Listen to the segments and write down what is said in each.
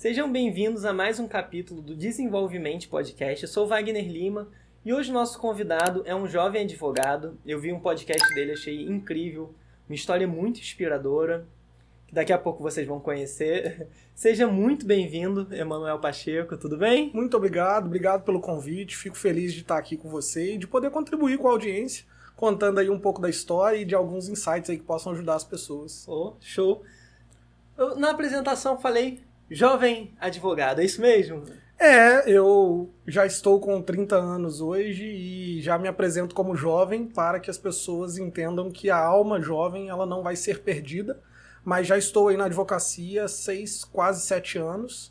Sejam bem-vindos a mais um capítulo do Desenvolvimento Podcast. Eu sou Wagner Lima e hoje o nosso convidado é um jovem advogado. Eu vi um podcast dele, achei incrível, uma história muito inspiradora, que daqui a pouco vocês vão conhecer. Seja muito bem-vindo, Emanuel Pacheco, tudo bem? Muito obrigado pelo convite, fico feliz de estar aqui com você e de poder contribuir com a audiência, contando aí um pouco da história e de alguns insights aí que possam ajudar as pessoas. Oh, show! Na apresentação falei jovem advogado, é isso mesmo? Eu já estou com 30 anos hoje e já me apresento como jovem para que as pessoas entendam que a alma jovem ela não vai ser perdida, mas já estou aí na advocacia há quase 7 anos,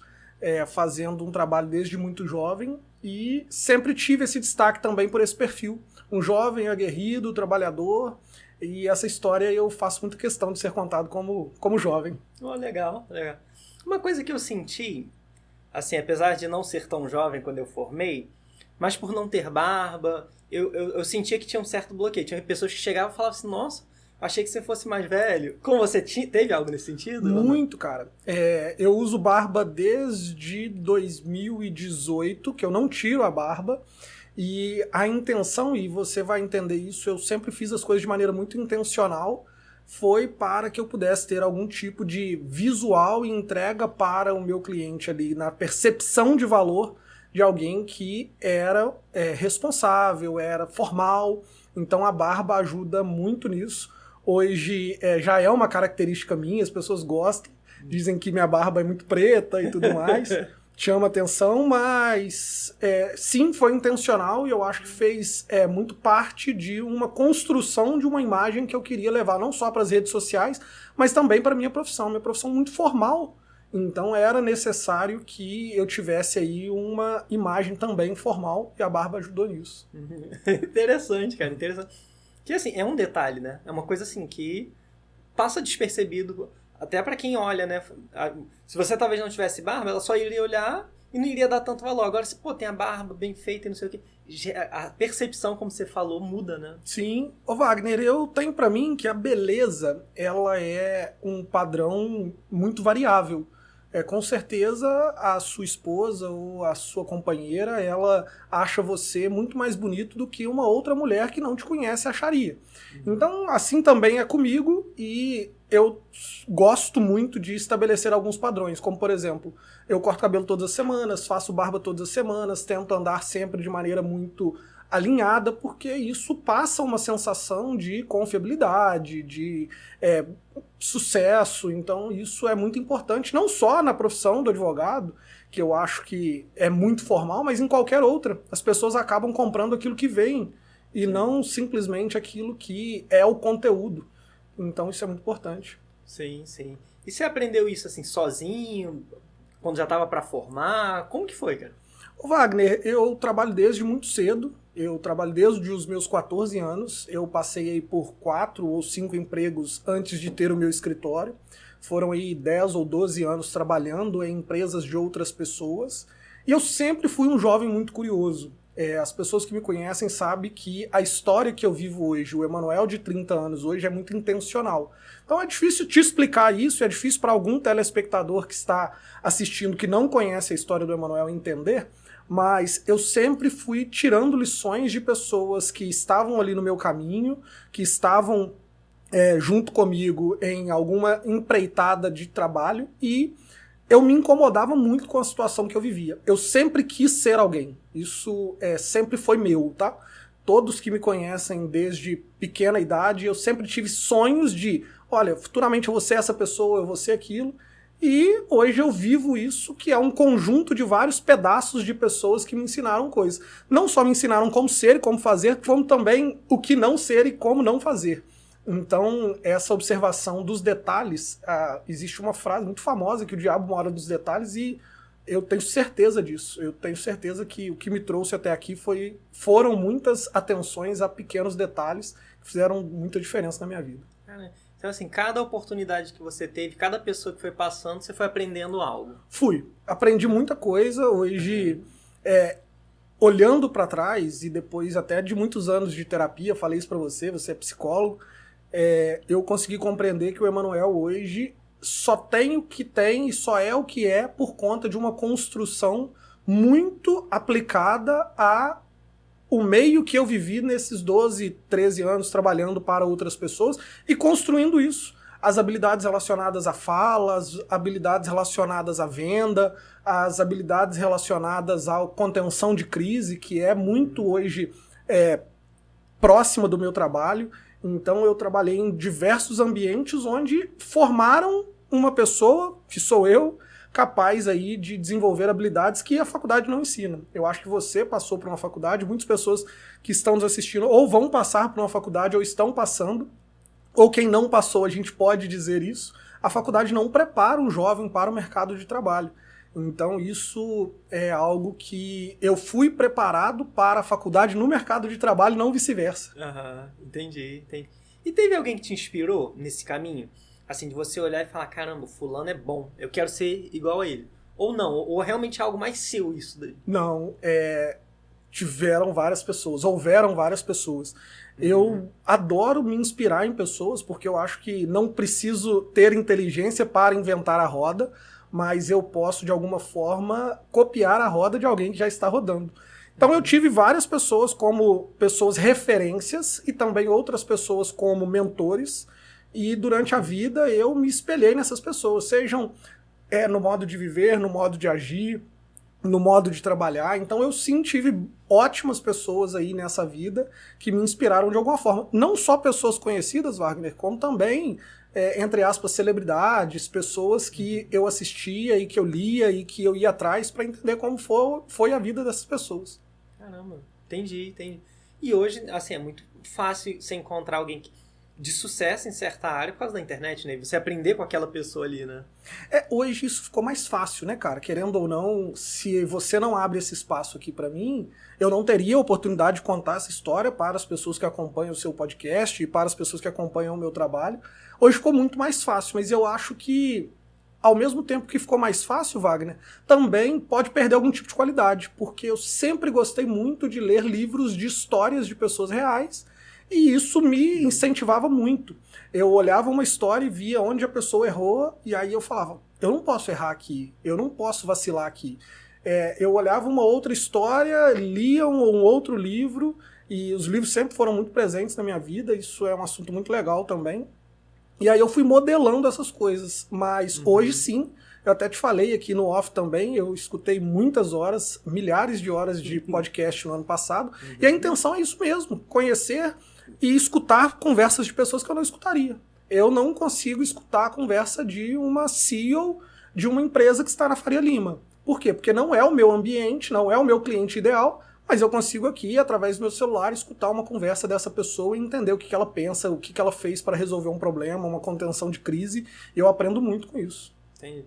fazendo um trabalho desde muito jovem e sempre tive esse destaque também por esse perfil. Um jovem aguerrido, trabalhador, e essa história eu faço muita questão de ser contado como jovem. Oh, legal, legal. Uma coisa que eu senti, assim, apesar de não ser tão jovem quando eu formei, mas por não ter barba, eu sentia que tinha um certo bloqueio. Tinha pessoas que chegavam e falavam assim, nossa, achei que você fosse mais velho. Como você teve algo nesse sentido? Muito, cara. Eu uso barba desde 2018, que eu não tiro a barba. E a intenção, e você vai entender isso, eu sempre fiz as coisas de maneira muito intencional, foi para que eu pudesse ter algum tipo de visual e entrega para o meu cliente ali, na percepção de valor de alguém que era responsável, era formal. Então a barba ajuda muito nisso. Hoje já é uma característica minha, as pessoas gostam, dizem que minha barba é muito preta e tudo mais. Chama atenção, mas sim, foi intencional e eu acho que fez muito parte de uma construção de uma imagem que eu queria levar não só para as redes sociais, mas também para a minha profissão muito formal. Então era necessário que eu tivesse aí uma imagem também formal e a barba ajudou nisso. Interessante, cara, interessante. Que assim, é um detalhe, né? É uma coisa assim que passa despercebido até pra quem olha, né? Se você talvez não tivesse barba, ela só iria olhar e não iria dar tanto valor. Agora, se tem a barba bem feita e não sei o quê, a percepção, como você falou, muda, né? Sim. Ô Wagner, eu tenho pra mim que a beleza, ela é um padrão muito variável. Com certeza a sua esposa ou a sua companheira, ela acha você muito mais bonito do que uma outra mulher que não te conhece acharia. Então, assim também é comigo e eu gosto muito de estabelecer alguns padrões, como por exemplo, eu corto cabelo todas as semanas, faço barba todas as semanas, tento andar sempre de maneira muito alinhada, porque isso passa uma sensação de confiabilidade, de sucesso. Então isso é muito importante, não só na profissão do advogado, que eu acho que é muito formal, mas em qualquer outra. As pessoas acabam comprando aquilo que vem e não simplesmente aquilo que é o conteúdo. Então isso é muito importante. Sim, sim. E você aprendeu isso assim sozinho, quando já estava para formar? Como que foi, cara? Ô Wagner, eu trabalho desde muito cedo. Eu trabalho desde os meus 14 anos. Eu passei aí por 4 ou 5 empregos antes de ter o meu escritório. Foram aí 10 ou 12 anos trabalhando em empresas de outras pessoas. E eu sempre fui um jovem muito curioso. As pessoas que me conhecem sabem que a história que eu vivo hoje, o Emanuel de 30 anos hoje, é muito intencional. Então é difícil te explicar isso, é difícil para algum telespectador que está assistindo que não conhece a história do Emanuel entender, mas eu sempre fui tirando lições de pessoas que estavam ali no meu caminho, que estavam junto comigo em alguma empreitada de trabalho e eu me incomodava muito com a situação que eu vivia. Eu sempre quis ser alguém. Isso sempre foi meu, tá? Todos que me conhecem desde pequena idade, eu sempre tive sonhos de, olha, futuramente eu vou ser essa pessoa, eu vou ser aquilo. E hoje eu vivo isso, que é um conjunto de vários pedaços de pessoas que me ensinaram coisas. Não só me ensinaram como ser e como fazer, como também o que não ser e como não fazer. Então, essa observação dos detalhes, existe uma frase muito famosa que o diabo mora nos detalhes e eu tenho certeza disso. Eu tenho certeza que o que me trouxe até aqui foram muitas atenções a pequenos detalhes que fizeram muita diferença na minha vida. Então, assim, cada oportunidade que você teve, cada pessoa que foi passando, você foi aprendendo algo. Aprendi muita coisa. Hoje, olhando para trás e depois até de muitos anos de terapia, falei isso para você é psicólogo, eu consegui compreender que o Emanuel hoje só tem o que tem e só é o que é por conta de uma construção muito aplicada ao meio que eu vivi nesses 12, 13 anos trabalhando para outras pessoas e construindo isso. As habilidades relacionadas à fala, as habilidades relacionadas à venda, as habilidades relacionadas à contenção de crise, que é muito hoje próxima do meu trabalho. Então eu trabalhei em diversos ambientes onde formaram uma pessoa, que sou eu, capaz aí de desenvolver habilidades que a faculdade não ensina. Eu acho que você passou por uma faculdade, muitas pessoas que estão nos assistindo ou vão passar por uma faculdade ou estão passando, ou quem não passou, a gente pode dizer isso, a faculdade não prepara um jovem para o mercado de trabalho. Então isso é algo que eu fui preparado para a faculdade no mercado de trabalho, não vice-versa. Entendi. E teve alguém que te inspirou nesse caminho? Assim, de você olhar e falar, caramba, fulano é bom, eu quero ser igual a ele. Ou não, ou realmente é algo mais seu isso daí? Não, houveram várias pessoas. Eu adoro me inspirar em pessoas, porque eu acho que não preciso ter inteligência para inventar a roda, mas eu posso, de alguma forma, copiar a roda de alguém que já está rodando. Então eu tive várias pessoas como pessoas referências e também outras pessoas como mentores, e durante a vida eu me espelhei nessas pessoas, sejam no modo de viver, no modo de agir, no modo de trabalhar. Então eu sim tive ótimas pessoas aí nessa vida que me inspiraram de alguma forma. Não só pessoas conhecidas, Wagner, como também, entre aspas, celebridades, pessoas que eu assistia e que eu lia e que eu ia atrás para entender como foi a vida dessas pessoas. Caramba, entendi. E hoje, assim, é muito fácil você encontrar alguém de sucesso em certa área por causa da internet, né? Você aprender com aquela pessoa ali, né? Hoje isso ficou mais fácil, né, cara? Querendo ou não, se você não abre esse espaço aqui pra mim, eu não teria a oportunidade de contar essa história para as pessoas que acompanham o seu podcast e para as pessoas que acompanham o meu trabalho. Hoje ficou muito mais fácil, mas eu acho que, ao mesmo tempo que ficou mais fácil, Wagner, também pode perder algum tipo de qualidade, porque eu sempre gostei muito de ler livros de histórias de pessoas reais, e isso me incentivava muito. Eu olhava uma história e via onde a pessoa errou, e aí eu falava, eu não posso errar aqui, eu não posso vacilar aqui. Eu olhava uma outra história, lia um outro livro, e os livros sempre foram muito presentes na minha vida, isso é um assunto muito legal também. E aí eu fui modelando essas coisas, mas hoje sim, eu até te falei aqui no off também, eu escutei muitas horas, milhares de horas de podcast no ano passado, e a intenção é isso mesmo, conhecer e escutar conversas de pessoas que eu não escutaria. Eu não consigo escutar a conversa de uma CEO de uma empresa que está na Faria Lima. Por quê? Porque não é o meu ambiente, não é o meu cliente ideal, mas eu consigo aqui, através do meu celular, escutar uma conversa dessa pessoa e entender o que ela pensa, o que ela fez para resolver um problema, uma contenção de crise, e eu aprendo muito com isso. Entendi.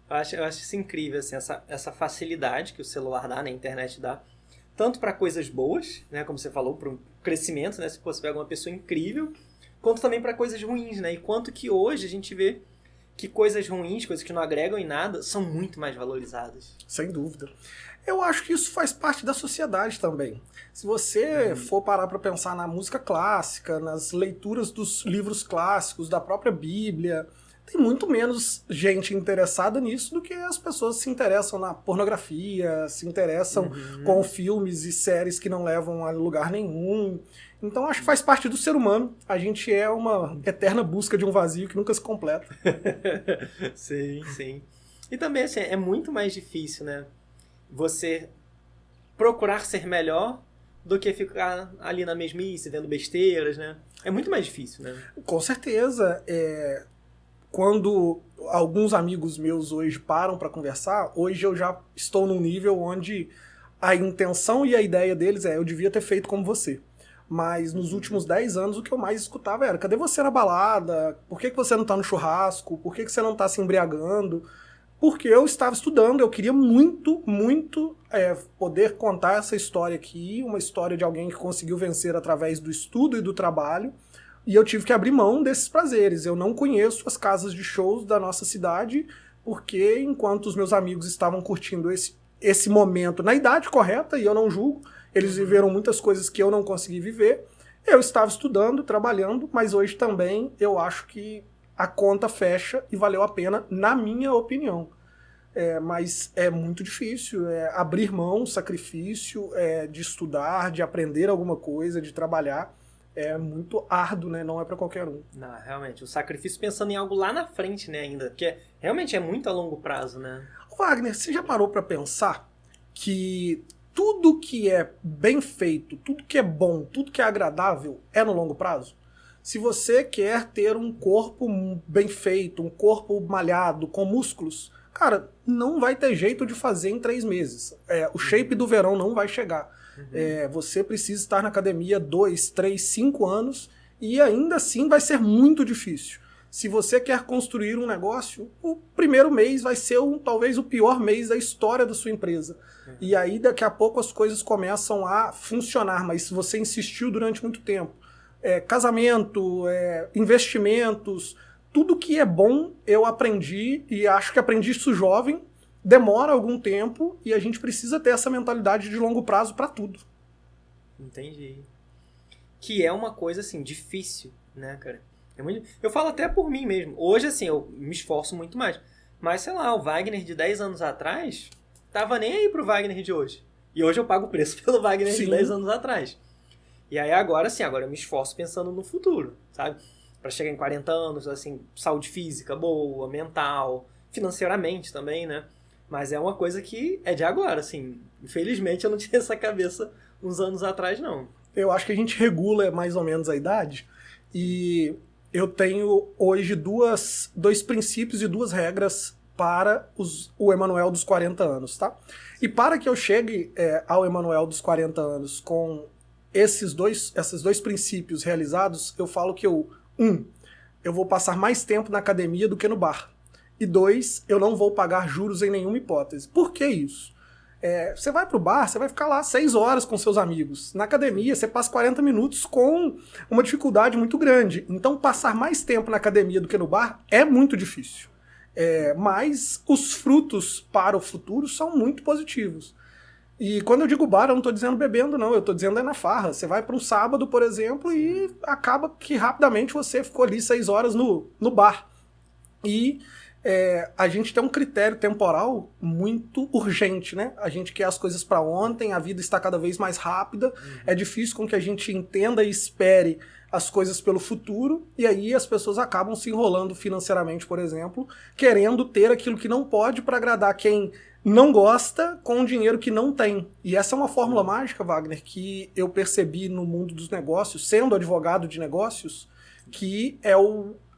Eu acho isso incrível, assim, essa facilidade que o celular dá, né, a internet dá, tanto para coisas boas, né, como você falou, para um crescimento, né, se você pega uma pessoa incrível, quanto também para coisas ruins, né, e quanto que hoje a gente vê que coisas ruins, coisas que não agregam em nada, são muito mais valorizadas. Sem dúvida. Eu acho que isso faz parte da sociedade também. Se você for parar para pensar na música clássica, nas leituras dos livros clássicos, da própria Bíblia, tem muito menos gente interessada nisso do que as pessoas se interessam na pornografia, se interessam com filmes e séries que não levam a lugar nenhum. Então acho que faz parte do ser humano. A gente é uma eterna busca de um vazio que nunca se completa. Sim. E também, assim, é muito mais difícil, né? Você procurar ser melhor do que ficar ali na mesmice, vendo besteiras, né? É muito mais difícil, né? Com certeza. Quando alguns amigos meus hoje param para conversar, hoje eu já estou num nível onde a intenção e a ideia deles eu devia ter feito como você. Mas nos últimos 10 anos o que eu mais escutava era, cadê você na balada? Por que você não tá no churrasco? Por que você não tá se embriagando? Porque eu estava estudando, eu queria muito poder contar essa história aqui, uma história de alguém que conseguiu vencer através do estudo e do trabalho, e eu tive que abrir mão desses prazeres. Eu não conheço as casas de shows da nossa cidade, porque enquanto os meus amigos estavam curtindo esse momento na idade correta, e eu não julgo, eles viveram muitas coisas que eu não consegui viver, eu estava estudando, trabalhando, mas hoje também eu acho que a conta fecha e valeu a pena, na minha opinião. Mas é muito difícil, abrir mão, sacrifício, de estudar, de aprender alguma coisa, de trabalhar. É muito árduo, né? Não é para qualquer um. Não, realmente, o sacrifício pensando em algo lá na frente, né, ainda, porque realmente é muito a longo prazo, né? Wagner, você já parou para pensar que tudo que é bem feito, tudo que é bom, tudo que é agradável é no longo prazo? Se você quer ter um corpo bem feito, um corpo malhado, com músculos, cara, não vai ter jeito de fazer em 3 meses. O shape do verão não vai chegar. Você precisa estar na academia 2, 3, 5 anos e ainda assim vai ser muito difícil. Se você quer construir um negócio, o primeiro mês vai ser talvez o pior mês da história da sua empresa. E aí daqui a pouco as coisas começam a funcionar, mas se você insistiu durante muito tempo, casamento, investimentos, tudo que é bom eu aprendi e acho que aprendi isso jovem, demora algum tempo e a gente precisa ter essa mentalidade de longo prazo para tudo. Entendi. Que é uma coisa, assim, difícil, né, cara? Eu falo até por mim mesmo. Hoje, assim, eu me esforço muito mais. Mas, sei lá, o Wagner de 10 anos atrás tava nem aí pro Wagner de hoje. E hoje eu pago o preço pelo Wagner de 10 anos atrás. E aí agora, sim, agora eu me esforço pensando no futuro, sabe? Pra chegar em 40 anos, assim, saúde física boa, mental, financeiramente também, né? Mas é uma coisa que é de agora, assim. Infelizmente eu não tinha essa cabeça uns anos atrás, não. Eu acho que a gente regula mais ou menos a idade e eu tenho hoje dois princípios e 2 regras para o Emanuel dos 40 anos, tá? E para que eu chegue ao Emanuel dos 40 anos com esses dois princípios realizados, eu falo que eu vou passar mais tempo na academia do que no bar. E 2, eu não vou pagar juros em nenhuma hipótese. Por que isso? Você vai pro bar, você vai ficar lá 6 horas com seus amigos. Na academia, você passa 40 minutos com uma dificuldade muito grande. Então, passar mais tempo na academia do que no bar é muito difícil. Mas os frutos para o futuro são muito positivos. E quando eu digo bar, eu não estou dizendo bebendo, não. Eu estou dizendo na farra. Você vai para um sábado, por exemplo, e acaba que rapidamente você ficou ali 6 horas no bar. E a gente tem um critério temporal muito urgente, né? A gente quer as coisas para ontem, a vida está cada vez mais rápida, é difícil com que a gente entenda e espere as coisas pelo futuro, e aí as pessoas acabam se enrolando financeiramente, por exemplo, querendo ter aquilo que não pode para agradar quem não gosta com o dinheiro que não tem. E essa é uma fórmula mágica, Wagner, que eu percebi no mundo dos negócios, sendo advogado de negócios, que é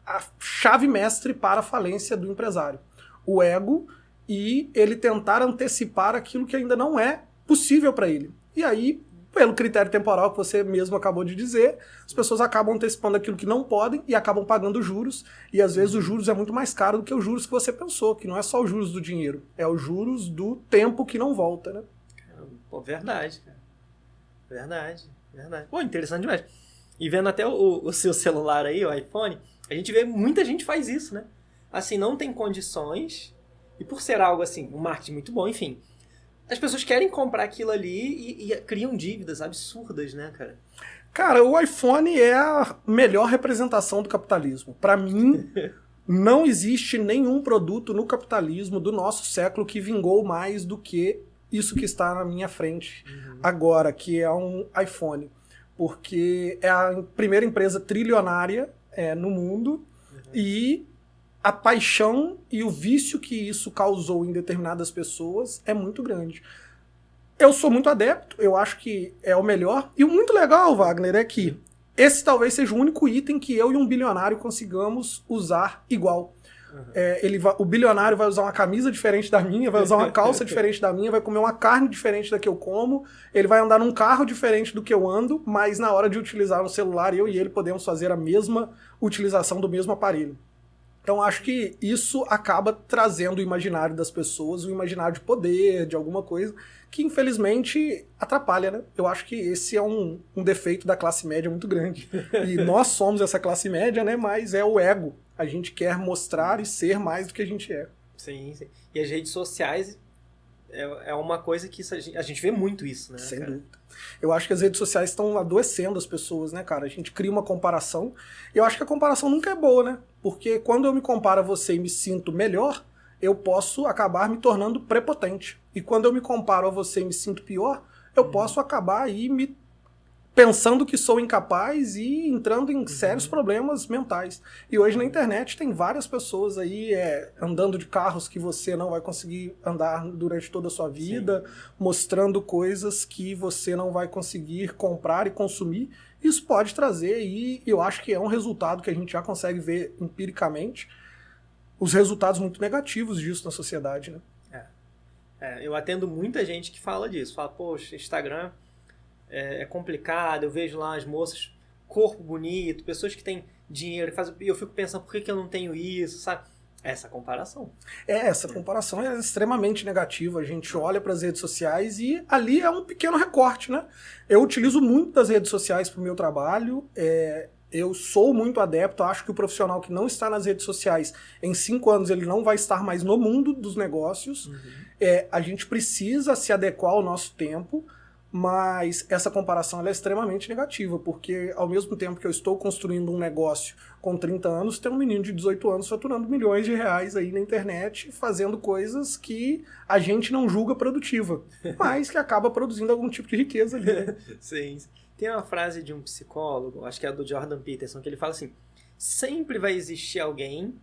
a chave mestre para a falência do empresário. O ego e ele tentar antecipar aquilo que ainda não é possível para ele. E aí, pelo critério temporal que você mesmo acabou de dizer, as pessoas acabam antecipando aquilo que não podem e acabam pagando juros, e às vezes os juros é muito mais caro do que os juros que você pensou, que não é só os juros do dinheiro, é os juros do tempo que não volta, né? Pô, verdade, cara. Verdade. Pô, interessante demais. E vendo até o seu celular aí, o iPhone, a gente vê muita gente faz isso, né? Assim, não tem condições, e por ser algo assim, um marketing muito bom, enfim, as pessoas querem comprar aquilo ali e criam dívidas absurdas, né, cara? Cara, o iPhone é a melhor representação do capitalismo. Para mim, não existe nenhum produto no capitalismo do nosso século que vingou mais do que isso que está na minha frente agora, que é um iPhone. Porque é a primeira empresa trilionária no mundo e a paixão e o vício que isso causou em determinadas pessoas é muito grande. Eu sou muito adepto, eu acho que é o melhor. E o muito legal, Wagner, é que esse talvez seja o único item que eu e um bilionário consigamos usar igual. O bilionário vai usar uma camisa diferente da minha, vai usar uma calça diferente da minha, vai comer uma carne diferente da que eu como, ele vai andar num carro diferente do que eu ando, mas na hora de utilizar o celular, eu e ele podemos fazer a mesma utilização do mesmo aparelho. Então acho que isso acaba trazendo o imaginário das pessoas, o imaginário de poder, de alguma coisa, que infelizmente atrapalha, né? Eu acho que esse é um defeito da classe média muito grande. E nós somos essa classe média, né? Mas é o ego. A gente quer mostrar e ser mais do que a gente é. Sim, sim. E as redes sociais é uma coisa que a gente vê muito isso, né? Sem cara? dúvida. Eu acho que as redes sociais estão adoecendo as pessoas, né, cara? A gente cria uma comparação. E eu acho que a comparação nunca é boa, né? Porque quando eu me comparo a você e me sinto melhor, eu posso acabar me tornando prepotente. E quando eu me comparo a você e me sinto pior, eu posso acabar aí me pensando que sou incapaz e entrando em sérios problemas mentais. E hoje na internet tem várias pessoas aí andando de carros que você não vai conseguir andar durante toda a sua vida, mostrando coisas que você não vai conseguir comprar e consumir. Isso pode trazer, e eu acho que é um resultado que a gente já consegue ver empiricamente, os resultados muito negativos disso na sociedade, né? Eu atendo muita gente que fala disso. Fala, poxa, Instagram é complicado, eu vejo lá as moças, corpo bonito, pessoas que têm dinheiro, e eu fico pensando, por que eu não tenho isso, sabe? Essa comparação. Essa comparação é extremamente negativa. A gente olha para as redes sociais e ali é um pequeno recorte, né? Eu utilizo muito das redes sociais para o meu trabalho, eu sou muito adepto, acho que o profissional que não está nas redes sociais, em 5 anos ele não vai estar mais no mundo dos negócios. A gente precisa se adequar ao nosso tempo, mas essa comparação ela é extremamente negativa, porque ao mesmo tempo que eu estou construindo um negócio com 30 anos, tem um menino de 18 anos faturando milhões de reais aí na internet, fazendo coisas que a gente não julga produtiva, mas que acaba produzindo algum tipo de riqueza ali, né? Sim. Tem uma frase de um psicólogo, acho que é do Jordan Peterson, que ele fala assim, sempre vai existir alguém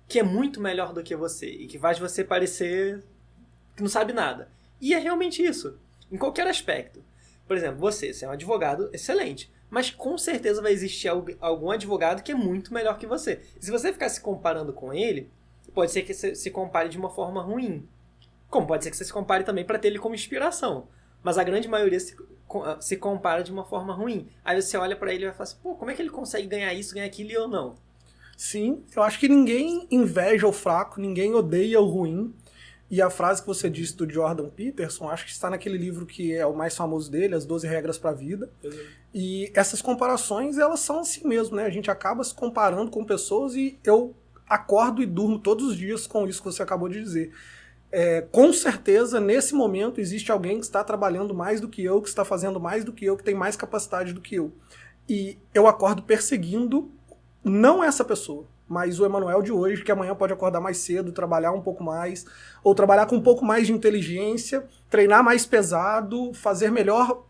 que é muito melhor do que você e que faz você parecer que não sabe nada. E é realmente isso. Em qualquer aspecto. Por exemplo, você é um advogado excelente, mas com certeza vai existir algum advogado que é muito melhor que você. E se você ficar se comparando com ele, pode ser que você se compare de uma forma ruim. Como pode ser que você se compare também para ter ele como inspiração. Mas a grande maioria se compara de uma forma ruim. Aí você olha para ele e vai falar assim, pô, como é que ele consegue ganhar isso, ganhar aquilo e eu não? Sim, eu acho que ninguém inveja o fraco, ninguém odeia o ruim. E a frase que você disse do Jordan Peterson, acho que está naquele livro que é o mais famoso dele, As 12 Regras para a Vida. E essas comparações, elas são assim mesmo, né? A gente acaba se comparando com pessoas e eu acordo e durmo todos os dias com isso que você acabou de dizer. Com certeza, nesse momento, existe alguém que está trabalhando mais do que eu, que está fazendo mais do que eu, que tem mais capacidade do que eu. E eu acordo perseguindo não essa pessoa, mas o Emanuel de hoje, que amanhã pode acordar mais cedo, trabalhar um pouco mais, ou trabalhar com um pouco mais de inteligência, treinar mais pesado, fazer melhor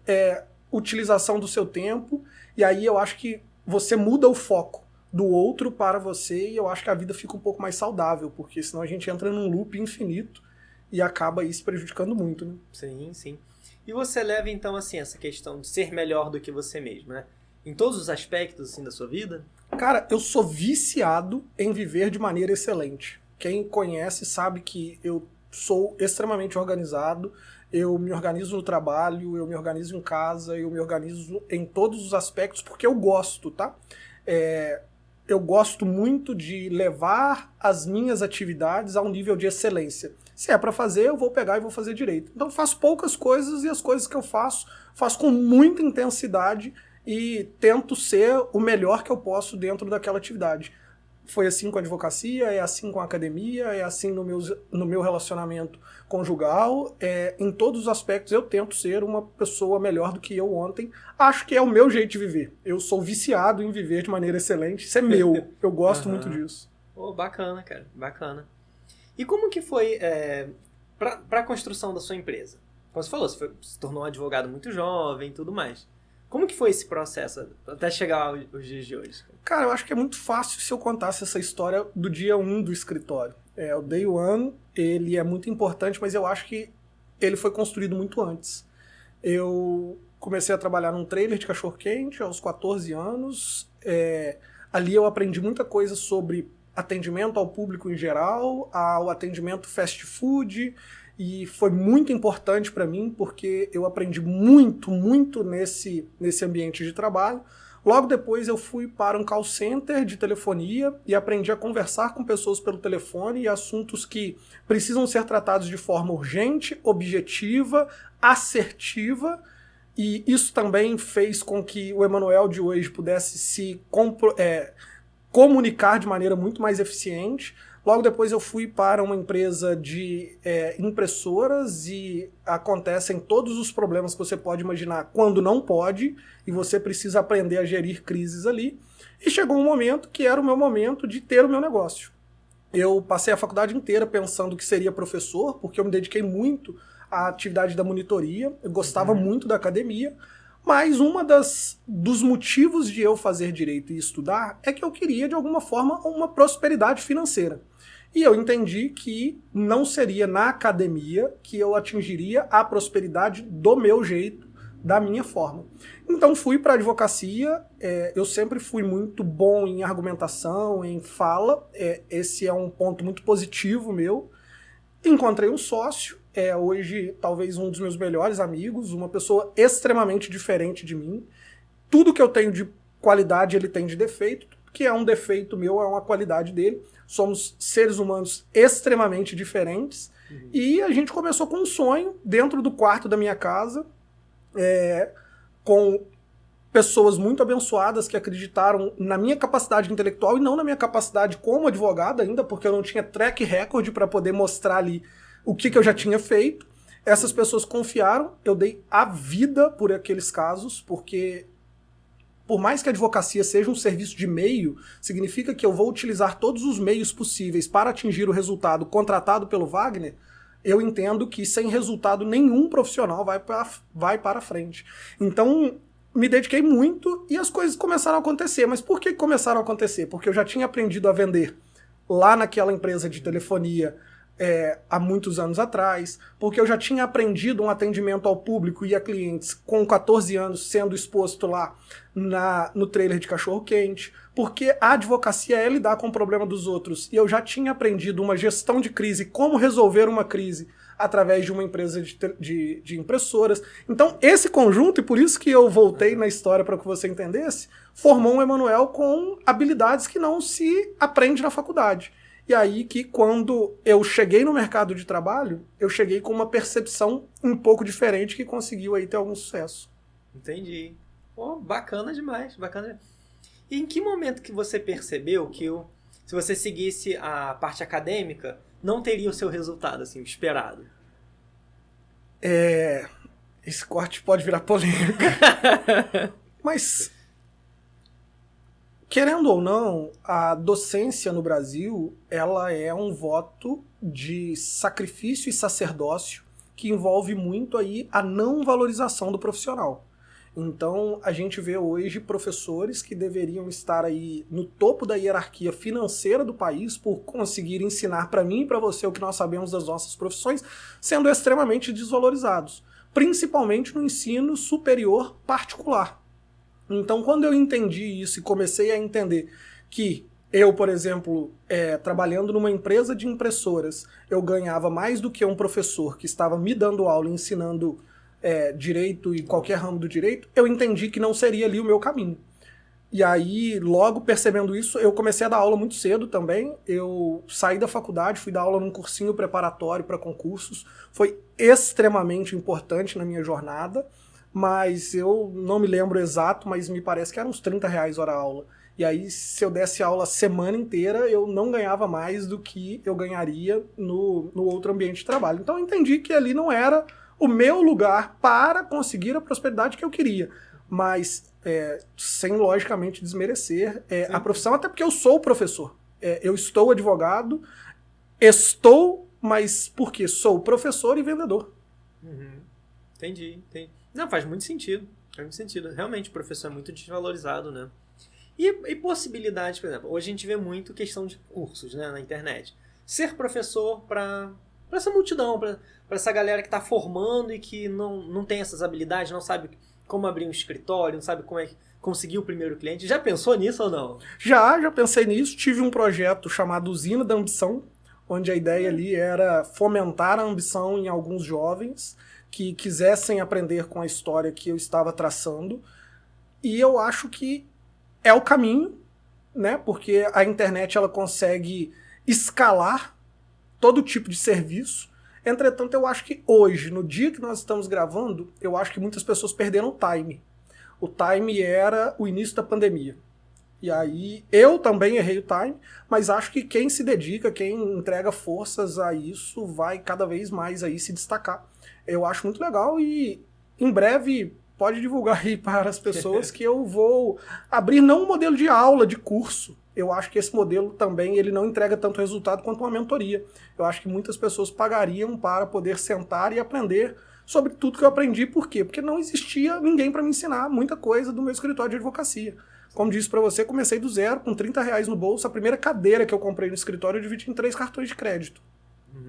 utilização do seu tempo, e aí eu acho que você muda o foco do outro para você, e eu acho que a vida fica um pouco mais saudável, porque senão a gente entra num loop infinito e acaba isso prejudicando muito, né? Sim, sim. E você leva então assim essa questão de ser melhor do que você mesmo, né? Em todos os aspectos assim da sua vida? Cara, eu sou viciado em viver de maneira excelente. Quem conhece sabe que eu sou extremamente organizado, eu me organizo no trabalho, eu me organizo em casa, eu me organizo em todos os aspectos porque eu gosto, tá? Eu gosto muito de levar as minhas atividades a um nível de excelência. Se é para fazer, eu vou pegar e vou fazer direito. Então eu faço poucas coisas e as coisas que eu faço com muita intensidade e tento ser o melhor que eu posso dentro daquela atividade. Foi assim com a advocacia, é assim com a academia, é assim no meu relacionamento conjugal. Em todos os aspectos eu tento ser uma pessoa melhor do que eu ontem. Acho que é o meu jeito de viver. Eu sou viciado em viver de maneira excelente. Isso é meu. Eu gosto muito disso. Oh, bacana, cara. Bacana. E como que foi para a construção da sua empresa? Como você falou, você se tornou um advogado muito jovem e tudo mais. Como que foi esse processo até chegar aos dias de hoje? Cara, eu acho que é muito fácil se eu contasse essa história do dia 1 do escritório. O Day One, ele é muito importante, mas eu acho que ele foi construído muito antes. Eu comecei a trabalhar num trailer de cachorro-quente aos 14 anos. Ali eu aprendi muita coisa sobre atendimento ao público em geral, ao atendimento fast food, e foi muito importante para mim porque eu aprendi muito, muito nesse ambiente de trabalho. Logo depois eu fui para um call center de telefonia e aprendi a conversar com pessoas pelo telefone e assuntos que precisam ser tratados de forma urgente, objetiva, assertiva, e isso também fez com que o Emanuel de hoje pudesse se comunicar de maneira muito mais eficiente. Logo depois eu fui para uma empresa de impressoras e acontecem todos os problemas que você pode imaginar quando não pode e você precisa aprender a gerir crises ali. E chegou um momento que era o meu momento de ter o meu negócio. Eu passei a faculdade inteira pensando que seria professor, porque eu me dediquei muito à atividade da monitoria, eu gostava muito da academia, mas dos motivos de eu fazer direito e estudar é que eu queria, de alguma forma, uma prosperidade financeira. E eu entendi que não seria na academia que eu atingiria a prosperidade do meu jeito, da minha forma. Então fui para a advocacia, eu sempre fui muito bom em argumentação, em fala, esse é um ponto muito positivo meu. Encontrei um sócio, hoje talvez um dos meus melhores amigos, uma pessoa extremamente diferente de mim. Tudo que eu tenho de qualidade ele tem de defeito, tudo que é um defeito meu é uma qualidade dele. Somos seres humanos extremamente diferentes. E a gente começou com um sonho dentro do quarto da minha casa, com pessoas muito abençoadas que acreditaram na minha capacidade intelectual e não na minha capacidade como advogado ainda, porque eu não tinha track record para poder mostrar ali o que eu já tinha feito. Essas pessoas confiaram, eu dei a vida por aqueles casos, porque por mais que a advocacia seja um serviço de meio, significa que eu vou utilizar todos os meios possíveis para atingir o resultado contratado pelo Wagner. Eu entendo que sem resultado nenhum profissional vai para frente. Então, me dediquei muito e as coisas começaram a acontecer. Mas por que começaram a acontecer? Porque eu já tinha aprendido a vender lá naquela empresa de telefonia há muitos anos atrás, porque eu já tinha aprendido um atendimento ao público e a clientes com 14 anos sendo exposto lá no trailer de cachorro-quente, porque a advocacia é lidar com o problema dos outros, e eu já tinha aprendido uma gestão de crise, como resolver uma crise através de uma empresa de impressoras. Então, esse conjunto, e por isso que eu voltei na história para que você entendesse, formou um Emanuel com habilidades que não se aprende na faculdade. E aí que quando eu cheguei no mercado de trabalho, eu cheguei com uma percepção um pouco diferente que conseguiu aí ter algum sucesso. Entendi. Pô, bacana demais, bacana. E em que momento que você percebeu que se você seguisse a parte acadêmica, não teria o seu resultado, assim, o esperado? Esse corte pode virar polêmica. Mas, querendo ou não, a docência no Brasil, ela é um voto de sacrifício e sacerdócio que envolve muito aí a não valorização do profissional. Então, a gente vê hoje professores que deveriam estar aí no topo da hierarquia financeira do país por conseguir ensinar para mim e para você o que nós sabemos das nossas profissões, sendo extremamente desvalorizados, principalmente no ensino superior particular. Então, quando eu entendi isso e comecei a entender que eu, por exemplo, trabalhando numa empresa de impressoras, eu ganhava mais do que um professor que estava me dando aula, ensinando direito e qualquer ramo do direito, eu entendi que não seria ali o meu caminho. E aí, logo percebendo isso, eu comecei a dar aula muito cedo também. Eu saí da faculdade, fui dar aula num cursinho preparatório para concursos. Foi extremamente importante na minha jornada, mas eu não me lembro exato, mas me parece que eram uns R$30 hora aula. E aí, se eu desse aula a semana inteira, eu não ganhava mais do que eu ganharia no outro ambiente de trabalho. Então eu entendi que ali não era o meu lugar para conseguir a prosperidade que eu queria. Mas, sem logicamente desmerecer a profissão, até porque eu sou professor. Eu estou advogado, mas por quê? Sou professor e vendedor. Entendi. Não, faz muito sentido. Faz muito sentido. Realmente, o professor é muito desvalorizado, né? E possibilidades, por exemplo, hoje a gente vê muito questão de cursos, né, na internet. Ser professor para essa multidão, para essa galera que está formando e que não tem essas habilidades, não sabe como abrir um escritório, não sabe como é que conseguir o primeiro cliente. Já pensou nisso ou não? Já pensei nisso. Tive um projeto chamado Usina da Ambição, onde a ideia ali era fomentar a ambição em alguns jovens que quisessem aprender com a história que eu estava traçando. E eu acho que é o caminho, né? Porque a internet ela consegue escalar todo tipo de serviço. Entretanto, eu acho que hoje, no dia que nós estamos gravando, eu acho que muitas pessoas perderam o time. O time era o início da pandemia. E aí eu também errei o time, mas acho que quem se dedica, quem entrega forças a isso, vai cada vez mais aí se destacar. Eu acho muito legal e em breve pode divulgar aí para as pessoas que eu vou abrir não um modelo de aula, de curso. Eu acho que esse modelo também ele não entrega tanto resultado quanto uma mentoria. Eu acho que muitas pessoas pagariam para poder sentar e aprender sobre tudo que eu aprendi. Por quê? Porque não existia ninguém para me ensinar muita coisa do meu escritório de advocacia. Como disse para você, comecei do zero, com R$30 no bolso. A primeira cadeira que eu comprei no escritório eu dividi em 3 cartões de crédito.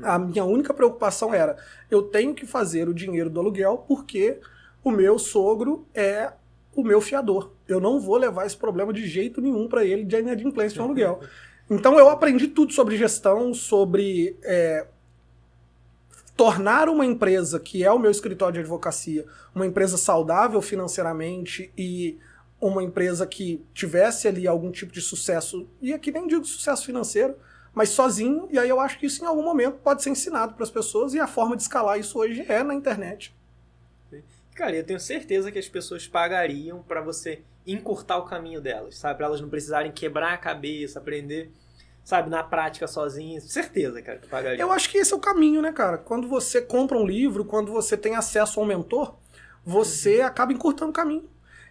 A minha única preocupação era, eu tenho que fazer o dinheiro do aluguel porque o meu sogro é o meu fiador. Eu não vou levar esse problema de jeito nenhum para ele de inadimplência de um aluguel. Então eu aprendi tudo sobre gestão, sobre tornar uma empresa, que é o meu escritório de advocacia, uma empresa saudável financeiramente e uma empresa que tivesse ali algum tipo de sucesso, e aqui nem digo sucesso financeiro, mas sozinho, e aí eu acho que isso em algum momento pode ser ensinado para as pessoas, e a forma de escalar isso hoje é na internet. Cara, eu tenho certeza que as pessoas pagariam para você encurtar o caminho delas, sabe? Para elas não precisarem quebrar a cabeça, aprender, sabe, na prática sozinhas. Certeza, cara, que pagariam. Eu acho que esse é o caminho, né, cara? Quando você compra um livro, quando você tem acesso a um mentor, você acaba encurtando o caminho.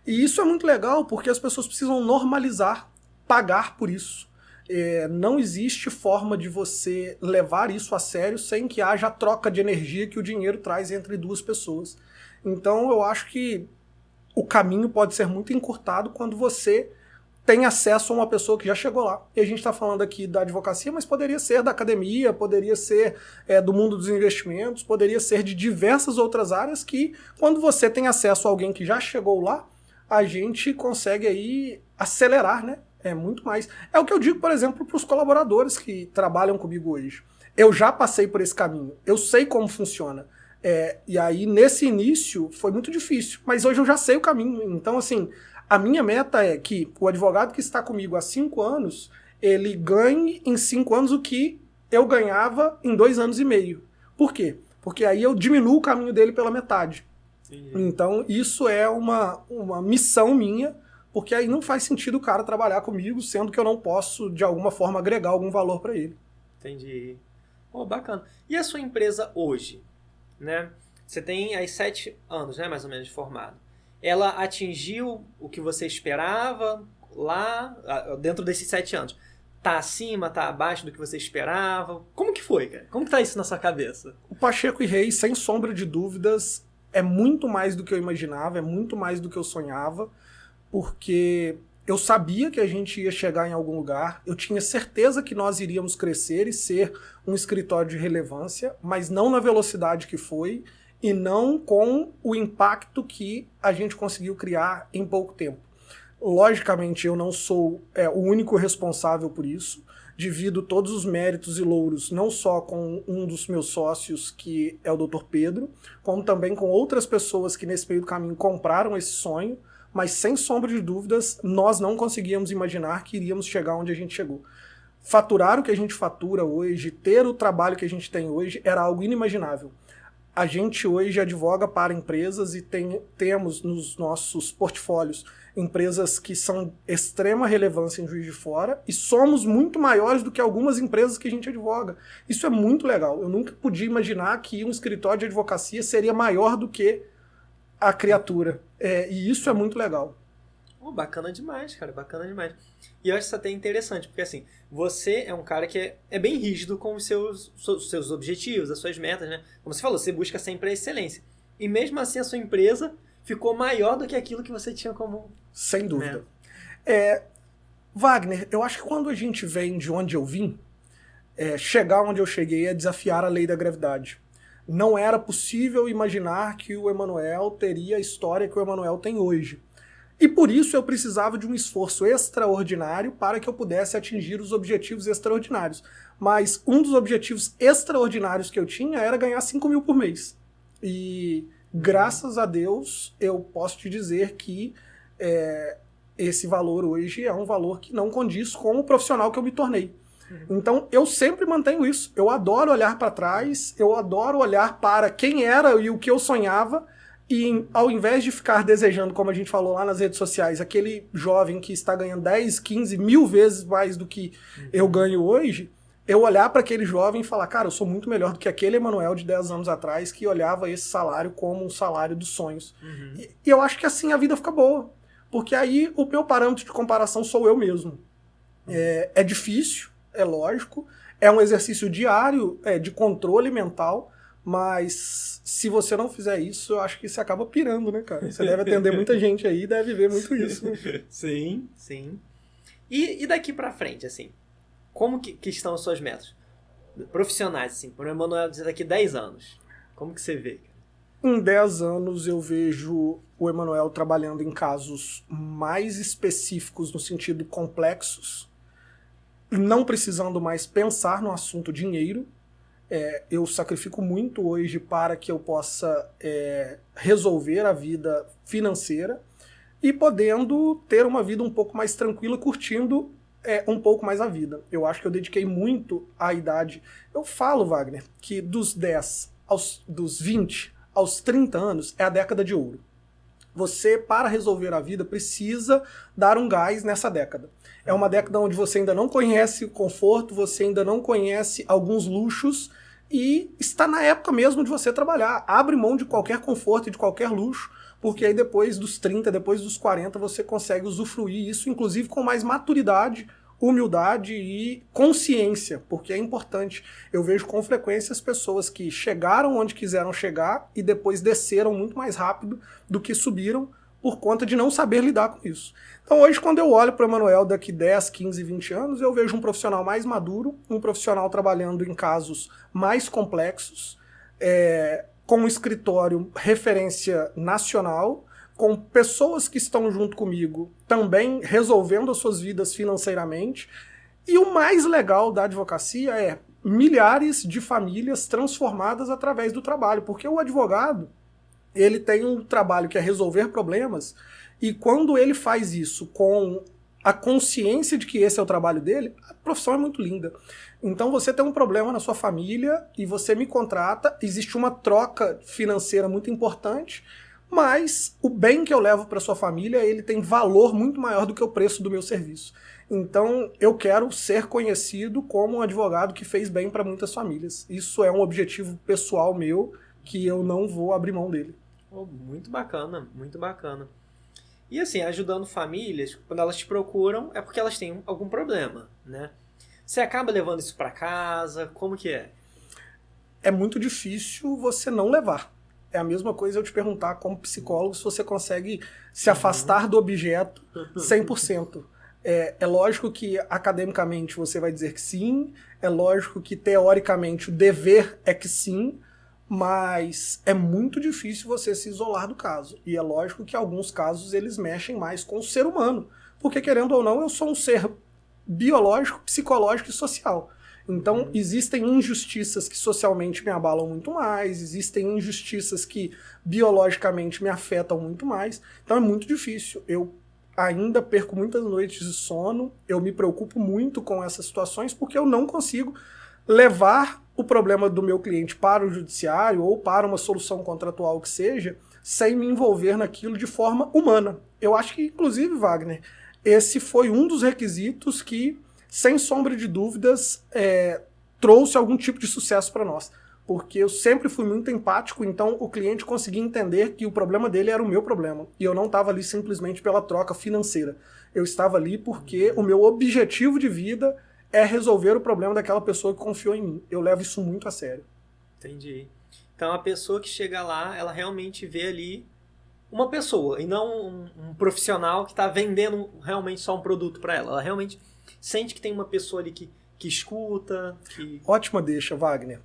E isso é muito legal porque as pessoas precisam normalizar, pagar por isso. Não existe forma de você levar isso a sério sem que haja a troca de energia que o dinheiro traz entre duas pessoas. Então eu acho que o caminho pode ser muito encurtado quando você tem acesso a uma pessoa que já chegou lá. E a gente está falando aqui da advocacia, mas poderia ser da academia, poderia ser do mundo dos investimentos, poderia ser de diversas outras áreas que, quando você tem acesso a alguém que já chegou lá, a gente consegue aí acelerar, né? É muito mais. É o que eu digo, por exemplo, para os colaboradores que trabalham comigo hoje. Eu já passei por esse caminho, eu sei como funciona. E aí, nesse início, foi muito difícil, mas hoje eu já sei o caminho. Então, assim, a minha meta é que o advogado que está comigo há 5 anos, ele ganhe em 5 anos o que eu ganhava em 2 anos e meio. Por quê? Porque aí eu diminuo o caminho dele pela metade. Sim. Então, isso é uma missão minha, porque aí não faz sentido o cara trabalhar comigo, sendo que eu não posso, de alguma forma, agregar algum valor para ele. Entendi. Bacana. E a sua empresa hoje? Né? Você tem aí 7 anos, né, mais ou menos, de formado. Ela atingiu o que você esperava lá, dentro desses 7 anos? Tá acima, tá abaixo do que você esperava? Como que foi, cara? Como que tá isso na sua cabeça? O Pacheco e Reis, sem sombra de dúvidas, é muito mais do que eu imaginava, é muito mais do que eu sonhava, porque eu sabia que a gente ia chegar em algum lugar, eu tinha certeza que nós iríamos crescer e ser um escritório de relevância, mas não na velocidade que foi e não com o impacto que a gente conseguiu criar em pouco tempo. Logicamente, eu não sou o único responsável por isso, divido todos os méritos e louros não só com um dos meus sócios, que é o Dr. Pedro, como também com outras pessoas que nesse meio do caminho compraram esse sonho, mas sem sombra de dúvidas, nós não conseguíamos imaginar que iríamos chegar onde a gente chegou. Faturar o que a gente fatura hoje, ter o trabalho que a gente tem hoje, era algo inimaginável. A gente hoje advoga para empresas e temos nos nossos portfólios empresas que são extrema relevância em Juiz de Fora e somos muito maiores do que algumas empresas que a gente advoga. Isso é muito legal. Eu nunca podia imaginar que um escritório de advocacia seria maior do que a criatura. E isso é muito legal. Bacana demais, cara, bacana demais. E eu acho isso até interessante, porque assim, você é um cara que é bem rígido com os seus objetivos, as suas metas, né? Como você falou, você busca sempre a excelência. E mesmo assim a sua empresa ficou maior do que aquilo que você tinha como... Sem dúvida. Wagner, eu acho que quando a gente vem de onde eu vim, chegar onde eu cheguei é desafiar a lei da gravidade. Não era possível imaginar que o Emanuel teria a história que o Emanuel tem hoje. E por isso eu precisava de um esforço extraordinário para que eu pudesse atingir os objetivos extraordinários. Mas um dos objetivos extraordinários que eu tinha era ganhar 5 mil por mês. E graças a Deus eu posso te dizer que esse valor hoje é um valor que não condiz com o profissional que eu me tornei. Então eu sempre mantenho isso. Eu adoro olhar para trás, eu adoro olhar para quem era e o que eu sonhava E ao invés de ficar desejando, como a gente falou lá nas redes sociais, aquele jovem que está ganhando 10, 15 mil vezes mais do que eu ganho hoje, eu olhar para aquele jovem e falar, cara, eu sou muito melhor do que aquele Emanuel de 10 anos atrás que olhava esse salário como um salário dos sonhos. E eu acho que assim a vida fica boa. Porque aí o meu parâmetro de comparação sou eu mesmo. É difícil, é lógico, é um exercício diário de controle mental, mas se você não fizer isso, eu acho que você acaba pirando, né, cara? Você deve atender muita gente aí, deve ver muito isso. Sim, sim. E daqui pra frente, assim, como que estão as suas metas profissionais, assim, para o Emanuel daqui 10 anos? Como que você vê? Em 10 anos eu vejo o Emanuel trabalhando em casos mais específicos no sentido complexos, não precisando mais pensar no assunto dinheiro. Eu sacrifico muito hoje para que eu possa resolver a vida financeira e podendo ter uma vida um pouco mais tranquila, curtindo um pouco mais a vida. Eu acho que eu dediquei muito à idade. Eu falo, Wagner, que dos 20 aos 30 anos é a década de ouro. Você, para resolver a vida, precisa dar um gás nessa década. É uma década onde você ainda não conhece o conforto, você ainda não conhece alguns luxos e está na época mesmo de você trabalhar. Abre mão de qualquer conforto e de qualquer luxo, porque aí depois dos 30, depois dos 40, você consegue usufruir isso, inclusive com mais maturidade, humildade e consciência, porque é importante. Eu vejo com frequência as pessoas que chegaram onde quiseram chegar e depois desceram muito mais rápido do que subiram por conta de não saber lidar com isso. Então hoje, quando eu olho para o Emanuel daqui 10, 15, 20 anos, eu vejo um profissional mais maduro, um profissional trabalhando em casos mais complexos, com um escritório referência nacional, com pessoas que estão junto comigo também resolvendo as suas vidas financeiramente. E o mais legal da advocacia é milhares de famílias transformadas através do trabalho, porque o advogado, ele tem um trabalho que é resolver problemas, e quando ele faz isso com a consciência de que esse é o trabalho dele, a profissão é muito linda. Então você tem um problema na sua família e você me contrata, existe uma troca financeira muito importante, mas o bem que eu levo para sua família, ele tem valor muito maior do que o preço do meu serviço. Então eu quero ser conhecido como um advogado que fez bem para muitas famílias. Isso é um objetivo pessoal meu, que eu não vou abrir mão dele. Oh, muito bacana, muito bacana. E assim, ajudando famílias, quando elas te procuram, é porque elas têm algum problema, né? Você acaba levando isso para casa? Como que é? É muito difícil você não levar. É a mesma coisa eu te perguntar como psicólogo se você consegue se afastar do objeto 100%. É lógico que academicamente você vai dizer que sim, é lógico que teoricamente o dever é que sim, mas é muito difícil você se isolar do caso. E é lógico que alguns casos eles mexem mais com o ser humano, porque querendo ou não eu sou um ser biológico, psicológico e social. Então, existem injustiças que socialmente me abalam muito mais, existem injustiças que biologicamente me afetam muito mais. Então, é muito difícil. Eu ainda perco muitas noites de sono, eu me preocupo muito com essas situações porque eu não consigo levar o problema do meu cliente para o judiciário ou para uma solução contratual que seja, sem me envolver naquilo de forma humana. Eu acho que, inclusive, Wagner, esse foi um dos requisitos que, sem sombra de dúvidas, trouxe algum tipo de sucesso para nós. Porque eu sempre fui muito empático, então o cliente conseguia entender que o problema dele era o meu problema. E eu não estava ali simplesmente pela troca financeira. Eu estava ali porque o meu objetivo de vida é resolver o problema daquela pessoa que confiou em mim. Eu levo isso muito a sério. Entendi. Então a pessoa que chega lá, ela realmente vê ali uma pessoa e não um profissional que está vendendo realmente só um produto para ela. Ela realmente sente que tem uma pessoa ali que escuta. Ótima deixa, Wagner.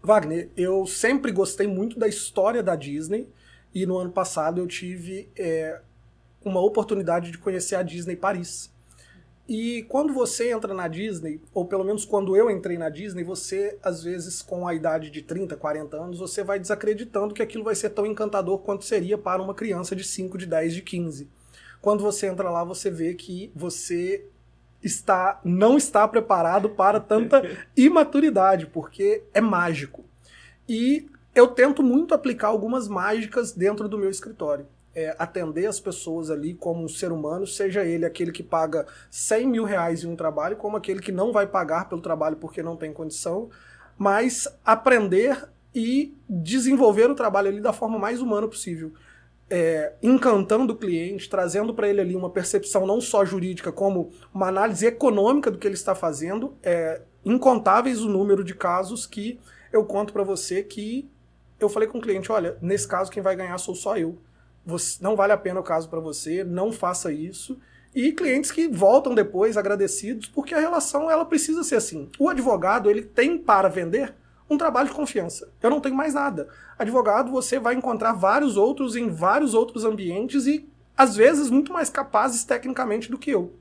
Wagner, eu sempre gostei muito da história da Disney e no ano passado eu tive uma oportunidade de conhecer a Disney Paris. E quando você entra na Disney, ou pelo menos quando eu entrei na Disney, você, às vezes, com a idade de 30, 40 anos, você vai desacreditando que aquilo vai ser tão encantador quanto seria para uma criança de 5, de 10, de 15. Quando você entra lá, você vê que você não está preparado para tanta imaturidade, porque é mágico. E Eu tento muito aplicar algumas mágicas dentro do meu escritório. Atender as pessoas ali como um ser humano, seja ele aquele que paga 100 mil reais em um trabalho, como aquele que não vai pagar pelo trabalho porque não tem condição, mas aprender e desenvolver o trabalho ali da forma mais humana possível. Encantando o cliente, trazendo para ele ali uma percepção não só jurídica, como uma análise econômica do que ele está fazendo. Incontáveis o número de casos que eu conto para você que eu falei com o cliente, olha, nesse caso quem vai ganhar sou só eu. Não vale a pena o caso para você, não faça isso. E clientes que voltam depois agradecidos, porque a relação ela precisa ser assim. O advogado ele tem para vender um trabalho de confiança. Eu não tenho mais nada. Advogado, você vai encontrar vários outros em vários outros ambientes e, às vezes, muito mais capazes tecnicamente do que eu.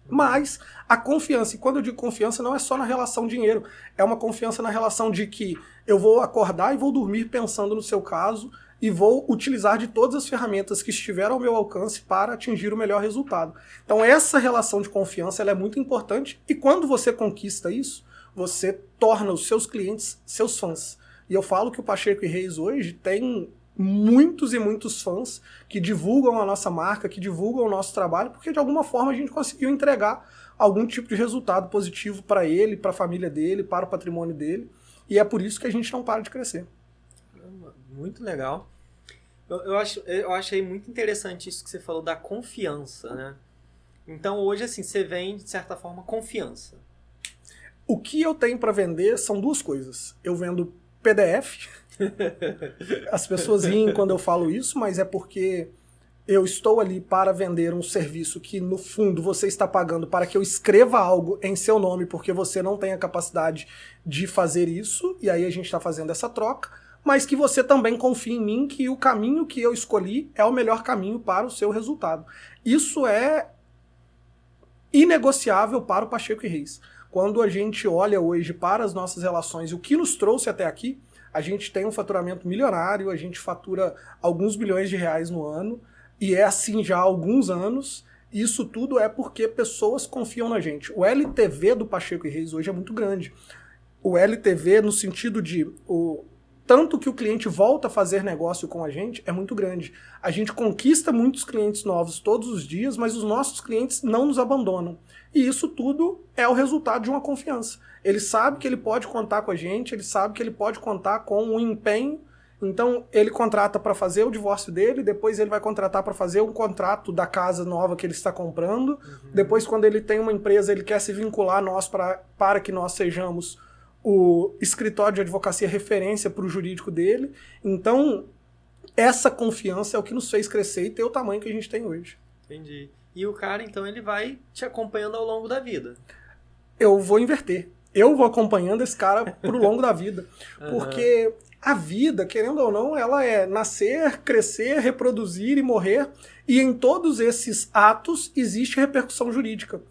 Mas a confiança, e quando eu digo confiança, não é só na relação dinheiro, é uma confiança na relação de que eu vou acordar e vou dormir pensando no seu caso e vou utilizar de todas as ferramentas que estiveram ao meu alcance para atingir o melhor resultado. Então essa relação de confiança ela é muito importante e quando você conquista isso, você torna os seus clientes seus fãs. E eu falo que o Pacheco e Reis hoje tem muitos e muitos fãs que divulgam a nossa marca, que divulgam o nosso trabalho, porque de alguma forma a gente conseguiu entregar algum tipo de resultado positivo para ele, para a família dele, para o patrimônio dele. E é por isso que a gente não para de crescer. Muito legal. Eu achei muito interessante isso que você falou da confiança, né? Então hoje, assim, você vende, de certa forma, confiança. O que eu tenho para vender são duas coisas. Eu vendo PDF. As pessoas riem quando eu falo isso, mas é porque eu estou ali para vender um serviço que, no fundo, você está pagando para que eu escreva algo em seu nome, porque você não tem a capacidade de fazer isso, e aí a gente está fazendo essa troca, mas que você também confie em mim que o caminho que eu escolhi é o melhor caminho para o seu resultado. Isso é inegociável para o Pacheco e Reis. Quando a gente olha hoje para as nossas relações e o que nos trouxe até aqui, a gente tem um faturamento milionário, a gente fatura alguns bilhões de reais no ano, e é assim já há alguns anos. Isso tudo é porque pessoas confiam na gente. O LTV do Pacheco e Reis hoje é muito grande. O LTV no sentido de tanto que o cliente volta a fazer negócio com a gente é muito grande. A gente conquista muitos clientes novos todos os dias, mas os nossos clientes não nos abandonam. E isso tudo é o resultado de uma confiança. Ele sabe que ele pode contar com a gente, ele sabe que ele pode contar com um empenho. Então ele contrata para fazer o divórcio dele, depois ele vai contratar para fazer um contrato da casa nova que ele está comprando. Depois, quando ele tem uma empresa, ele quer se vincular a nós para que nós sejamos o escritório de advocacia referência para o jurídico dele. Então, essa confiança é o que nos fez crescer e ter o tamanho que a gente tem hoje. Entendi. E o cara, então, ele vai te acompanhando ao longo da vida. Eu vou inverter. Eu vou acompanhando esse cara pro longo da vida. Porque a vida, querendo ou não, ela é nascer, crescer, reproduzir e morrer. E em todos esses atos existe repercussão jurídica.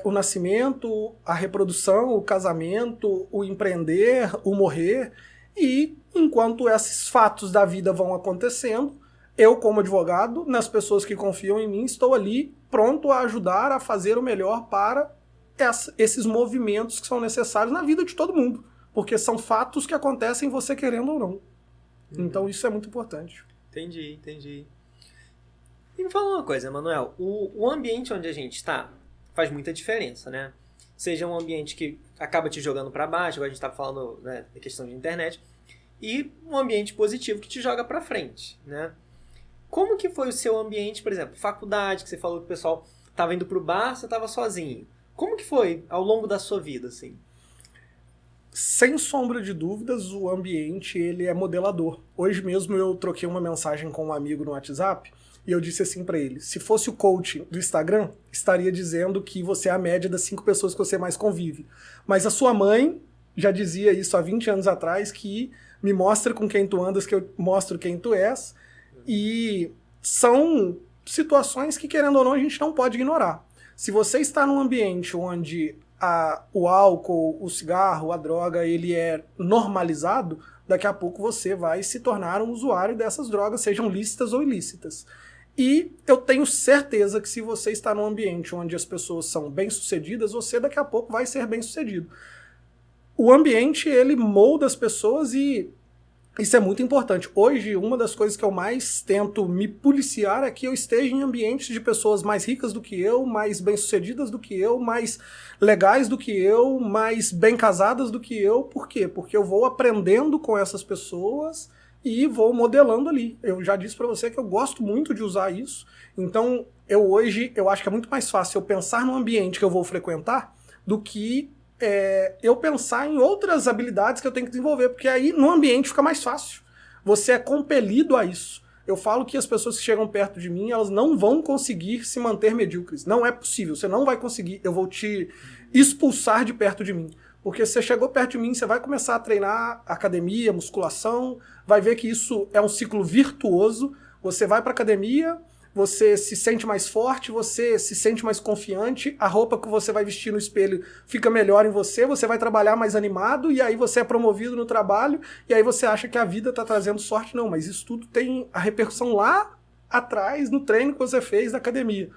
O nascimento, a reprodução, o casamento, o empreender, o morrer. E enquanto esses fatos da vida vão acontecendo, eu, como advogado, nas pessoas que confiam em mim, estou ali pronto a ajudar a fazer o melhor para esses movimentos que são necessários na vida de todo mundo. Porque são fatos que acontecem você querendo ou não. Então isso é muito importante. Entendi. E me fala uma coisa, Emanuel. O ambiente onde a gente está faz muita diferença, né? Seja um ambiente que acaba te jogando para baixo, agora a gente está falando, né, da questão de internet, e um ambiente positivo que te joga para frente, né? Como que foi o seu ambiente, por exemplo, faculdade, que você falou que o pessoal estava indo pro bar, você estava sozinho. Como que foi ao longo da sua vida, assim? Sem sombra de dúvidas, o ambiente ele é modelador. Hoje mesmo eu troquei uma mensagem com um amigo no WhatsApp e eu disse assim para ele, se fosse o coach do Instagram, estaria dizendo que você é a média das 5 pessoas que você mais convive. Mas a sua mãe já dizia isso há 20 anos atrás, que me mostra com quem tu andas, que eu mostro quem tu és. E são situações que, querendo ou não, a gente não pode ignorar. Se você está num ambiente onde o álcool, o cigarro, a droga, ele é normalizado, daqui a pouco você vai se tornar um usuário dessas drogas, sejam lícitas ou ilícitas. E eu tenho certeza que se você está num ambiente onde as pessoas são bem-sucedidas, você daqui a pouco vai ser bem-sucedido. O ambiente, ele molda as pessoas e Isso é muito importante. Hoje, uma das coisas que eu mais tento me policiar é que eu esteja em ambientes de pessoas mais ricas do que eu, mais bem-sucedidas do que eu, mais legais do que eu, mais bem casadas do que eu. Por quê? Porque eu vou aprendendo com essas pessoas e vou modelando ali. Eu já disse pra você que eu gosto muito de usar isso. Então, hoje, eu acho que é muito mais fácil eu pensar no ambiente que eu vou frequentar do que eu pensar em outras habilidades que eu tenho que desenvolver, porque aí no ambiente fica mais fácil. Você é compelido a isso. Eu falo que as pessoas que chegam perto de mim, elas não vão conseguir se manter medíocres. Não é possível, você não vai conseguir. Eu vou te expulsar de perto de mim. Porque você chegou perto de mim, você vai começar a treinar academia, musculação, vai ver que isso é um ciclo virtuoso. Você vai para academia, você se sente mais forte, você se sente mais confiante, a roupa que você vai vestir no espelho fica melhor em você, você vai trabalhar mais animado, e aí você é promovido no trabalho, e aí você acha que a vida está trazendo sorte. Não, mas isso tudo tem a repercussão lá atrás, no treino que você fez na academia.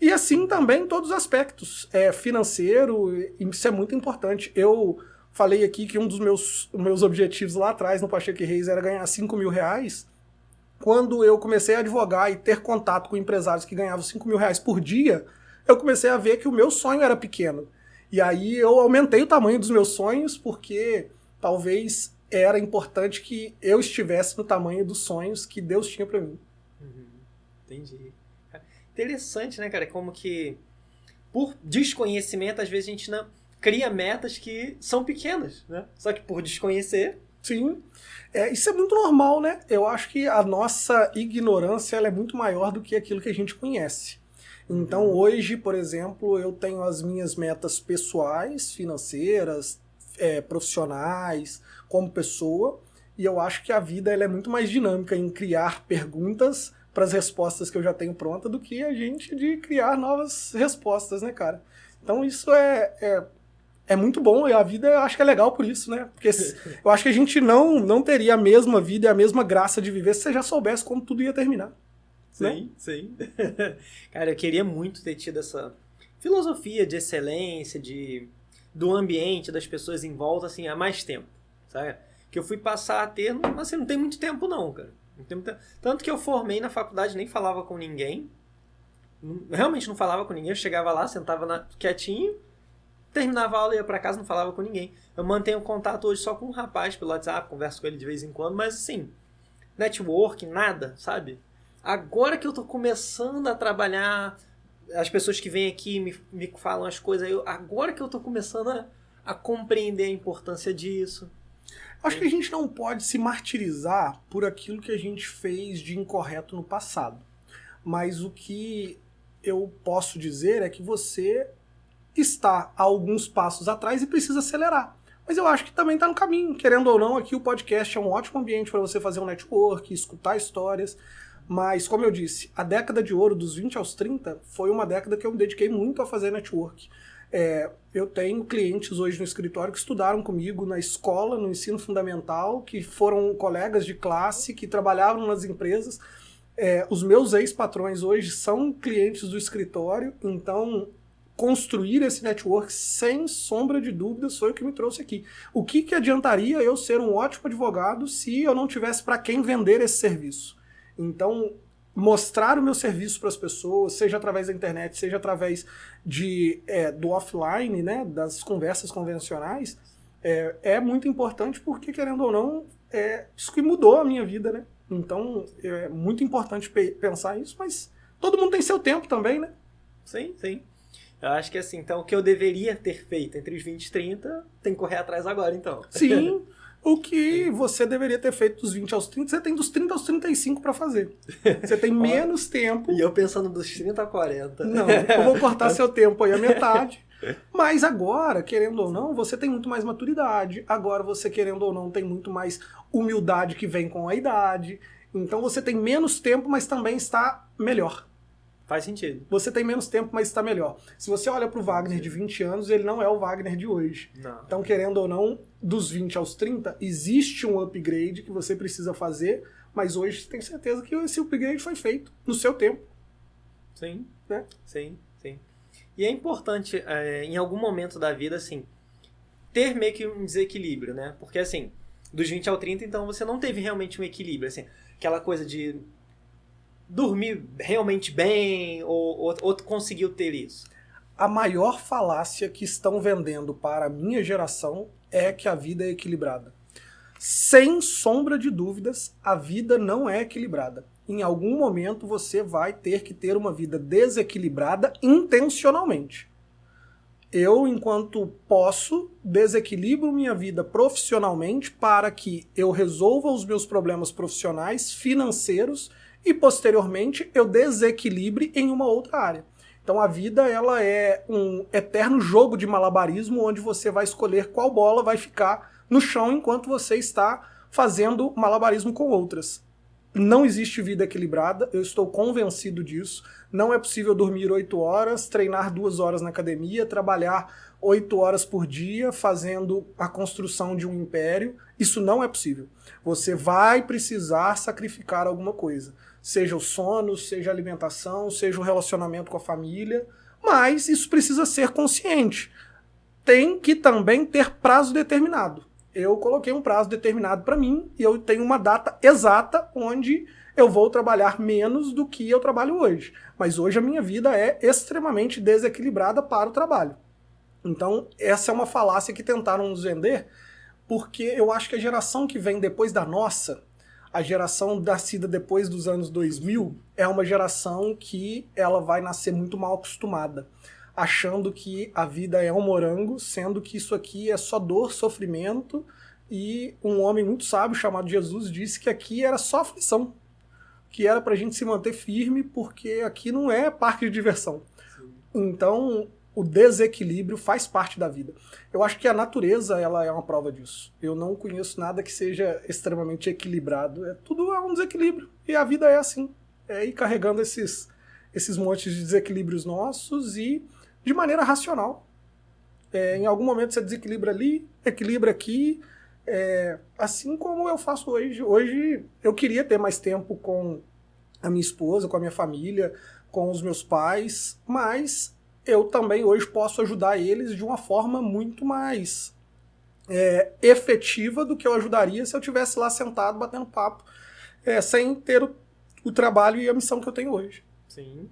E assim também em todos os aspectos, financeiro, isso é muito importante. Eu falei aqui que um dos meus objetivos lá atrás no Pacheco Reis era ganhar 5 mil reais. Quando eu comecei a advogar e ter contato com empresários que ganhavam 5 mil reais por dia, eu comecei a ver que o meu sonho era pequeno. E aí eu aumentei o tamanho dos meus sonhos, porque talvez era importante que eu estivesse no tamanho dos sonhos que Deus tinha para mim. Entendi. Interessante, né, cara? Como que, por desconhecimento, às vezes a gente não cria metas que são pequenas, né? Só que por desconhecer... Sim, isso é muito normal, né? Eu acho que a nossa ignorância ela é muito maior do que aquilo que a gente conhece. Então hoje, por exemplo, eu tenho as minhas metas pessoais, financeiras, profissionais, como pessoa, e eu acho que a vida ela é muito mais dinâmica em criar perguntas para as respostas que eu já tenho pronta do que a gente de criar novas respostas, né, cara? Então isso é muito bom, e a vida eu acho que é legal por isso, né? Porque eu acho que a gente não teria a mesma vida e a mesma graça de viver se você já soubesse como tudo ia terminar. Sim, né? Sim. Cara, eu queria muito ter tido essa filosofia de excelência, do ambiente, das pessoas em volta, assim, há mais tempo, sabe? Que eu fui passar a ter, assim, não tem muito tempo não, cara. Não tem muito tempo. Tanto que eu formei na faculdade, nem falava com ninguém. Realmente não falava com ninguém. Eu chegava lá, sentava quietinho, terminava a aula, ia pra casa, não falava com ninguém. Eu mantenho contato hoje só com um rapaz pelo WhatsApp, converso com ele de vez em quando, mas assim, network, nada, sabe? Agora que eu tô começando a trabalhar, as pessoas que vêm aqui me falam as coisas, agora que eu tô começando a compreender a importância disso. Acho que a gente não pode se martirizar por aquilo que a gente fez de incorreto no passado. Mas o que eu posso dizer é que você está a alguns passos atrás e precisa acelerar. Mas eu acho que também está no caminho. Querendo ou não, aqui o podcast é um ótimo ambiente para você fazer um network, escutar histórias. Mas, como eu disse, a década de ouro, dos 20 aos 30, foi uma década que eu me dediquei muito a fazer network. Eu tenho clientes hoje no escritório que estudaram comigo na escola, no ensino fundamental, que foram colegas de classe, que trabalhavam nas empresas. Os meus ex-patrões hoje são clientes do escritório, então construir esse network, sem sombra de dúvidas, foi o que me trouxe aqui. O que adiantaria eu ser um ótimo advogado se eu não tivesse para quem vender esse serviço? Então, mostrar o meu serviço para as pessoas, seja através da internet, seja através do offline, né, das conversas convencionais, é muito importante porque, querendo ou não, isso que mudou a minha vida, né? Então, é muito importante pensar isso, mas todo mundo tem seu tempo também, né? Sim, sim. Eu acho que assim, então, o que eu deveria ter feito entre os 20 e 30, tem que correr atrás agora, então. Sim, o que você deveria ter feito dos 20 aos 30, você tem dos 30 aos 35 para fazer. Você tem menos tempo. E eu pensando dos 30 a 40. Não, eu vou cortar seu tempo aí a metade. Mas agora, querendo ou não, você tem muito mais maturidade. Agora você, querendo ou não, tem muito mais humildade que vem com a idade. Então você tem menos tempo, mas também está melhor. Faz sentido. Você tem menos tempo, mas está melhor. Se você olha para o Wagner de 20 anos, ele não é o Wagner de hoje. Não. Então, querendo ou não, dos 20 aos 30, existe um upgrade que você precisa fazer, mas hoje tem certeza que esse upgrade foi feito no seu tempo. Sim, né? Sim. E é importante, em algum momento da vida, assim, ter meio que um desequilíbrio, né? Porque, assim, dos 20 ao 30, então você não teve realmente um equilíbrio, assim, aquela coisa de dormir realmente bem, ou conseguiu ter isso? A maior falácia que estão vendendo para a minha geração é que a vida é equilibrada. Sem sombra de dúvidas, a vida não é equilibrada. Em algum momento você vai ter que ter uma vida desequilibrada intencionalmente. Eu, enquanto posso, desequilibro minha vida profissionalmente para que eu resolva os meus problemas profissionais, financeiros e, posteriormente, eu desequilibre em uma outra área. Então a vida ela é um eterno jogo de malabarismo onde você vai escolher qual bola vai ficar no chão enquanto você está fazendo malabarismo com outras. Não existe vida equilibrada, eu estou convencido disso. Não é possível dormir 8 horas, treinar 2 horas na academia, trabalhar 8 horas por dia fazendo a construção de um império. Isso não é possível. Você vai precisar sacrificar alguma coisa. Seja o sono, seja a alimentação, seja o relacionamento com a família, mas isso precisa ser consciente. Tem que também ter prazo determinado. Eu coloquei um prazo determinado para mim e eu tenho uma data exata onde eu vou trabalhar menos do que eu trabalho hoje. Mas hoje a minha vida é extremamente desequilibrada para o trabalho. Então, essa é uma falácia que tentaram nos vender, porque eu acho que a geração que vem depois da nossa, a geração nascida depois dos anos 2000, é uma geração que ela vai nascer muito mal acostumada, achando que a vida é um morango, sendo que isso aqui é só dor, sofrimento, e um homem muito sábio chamado Jesus disse que aqui era só aflição, que era pra gente se manter firme, porque aqui não é parque de diversão. Sim. Então, o desequilíbrio faz parte da vida. Eu acho que a natureza ela é uma prova disso. Eu não conheço nada que seja extremamente equilibrado. Tudo é um desequilíbrio, e a vida é assim. É ir carregando esses montes de desequilíbrios nossos e de maneira racional. Em algum momento você desequilibra ali, equilibra aqui, assim como eu faço hoje. Hoje eu queria ter mais tempo com a minha esposa, com a minha família, com os meus pais, mas eu também hoje posso ajudar eles de uma forma muito mais efetiva do que eu ajudaria se eu estivesse lá sentado batendo papo, sem ter o trabalho e a missão que eu tenho hoje. Sim,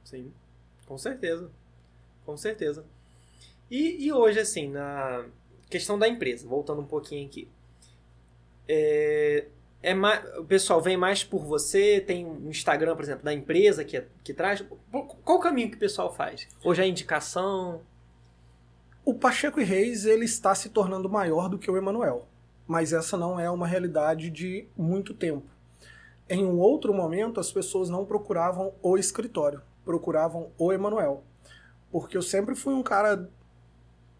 sim, com certeza. Com certeza. E hoje, assim, na questão da empresa, voltando um pouquinho aqui. O pessoal vem mais por você? Tem um Instagram, por exemplo, da empresa que traz? Qual o caminho que o pessoal faz? Hoje é indicação? O Pacheco e Reis ele está se tornando maior do que o Emanuel. Mas essa não é uma realidade de muito tempo. Em um outro momento, as pessoas não procuravam o escritório, procuravam o Emanuel. Porque eu sempre fui um cara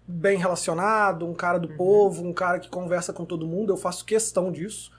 bem relacionado, um cara do povo, um cara que conversa com todo mundo, eu faço questão disso.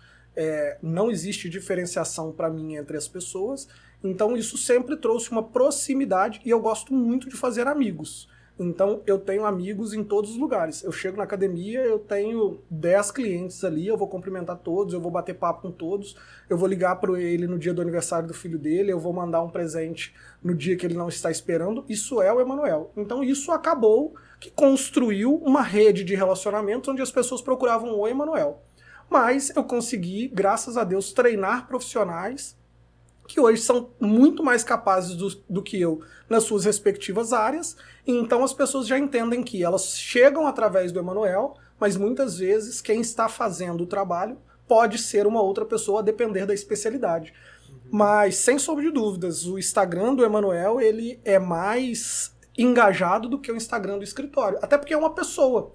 Não existe diferenciação para mim entre as pessoas, então isso sempre trouxe uma proximidade e eu gosto muito de fazer amigos. Então eu tenho amigos em todos os lugares. Eu chego na academia, eu tenho 10 clientes ali, eu vou cumprimentar todos, eu vou bater papo com todos, eu vou ligar para ele no dia do aniversário do filho dele, eu vou mandar um presente no dia que ele não está esperando. Isso é o Emanuel. Então isso acabou que construiu uma rede de relacionamentos onde as pessoas procuravam o Emanuel. Mas eu consegui, graças a Deus, treinar profissionais que hoje são muito mais capazes do que eu nas suas respectivas áreas, então as pessoas já entendem que elas chegam através do Emanuel, mas muitas vezes quem está fazendo o trabalho pode ser uma outra pessoa a depender da especialidade. Mas, sem sombra de dúvidas, o Instagram do Emanuel ele é mais engajado do que o Instagram do escritório, até porque é uma pessoa.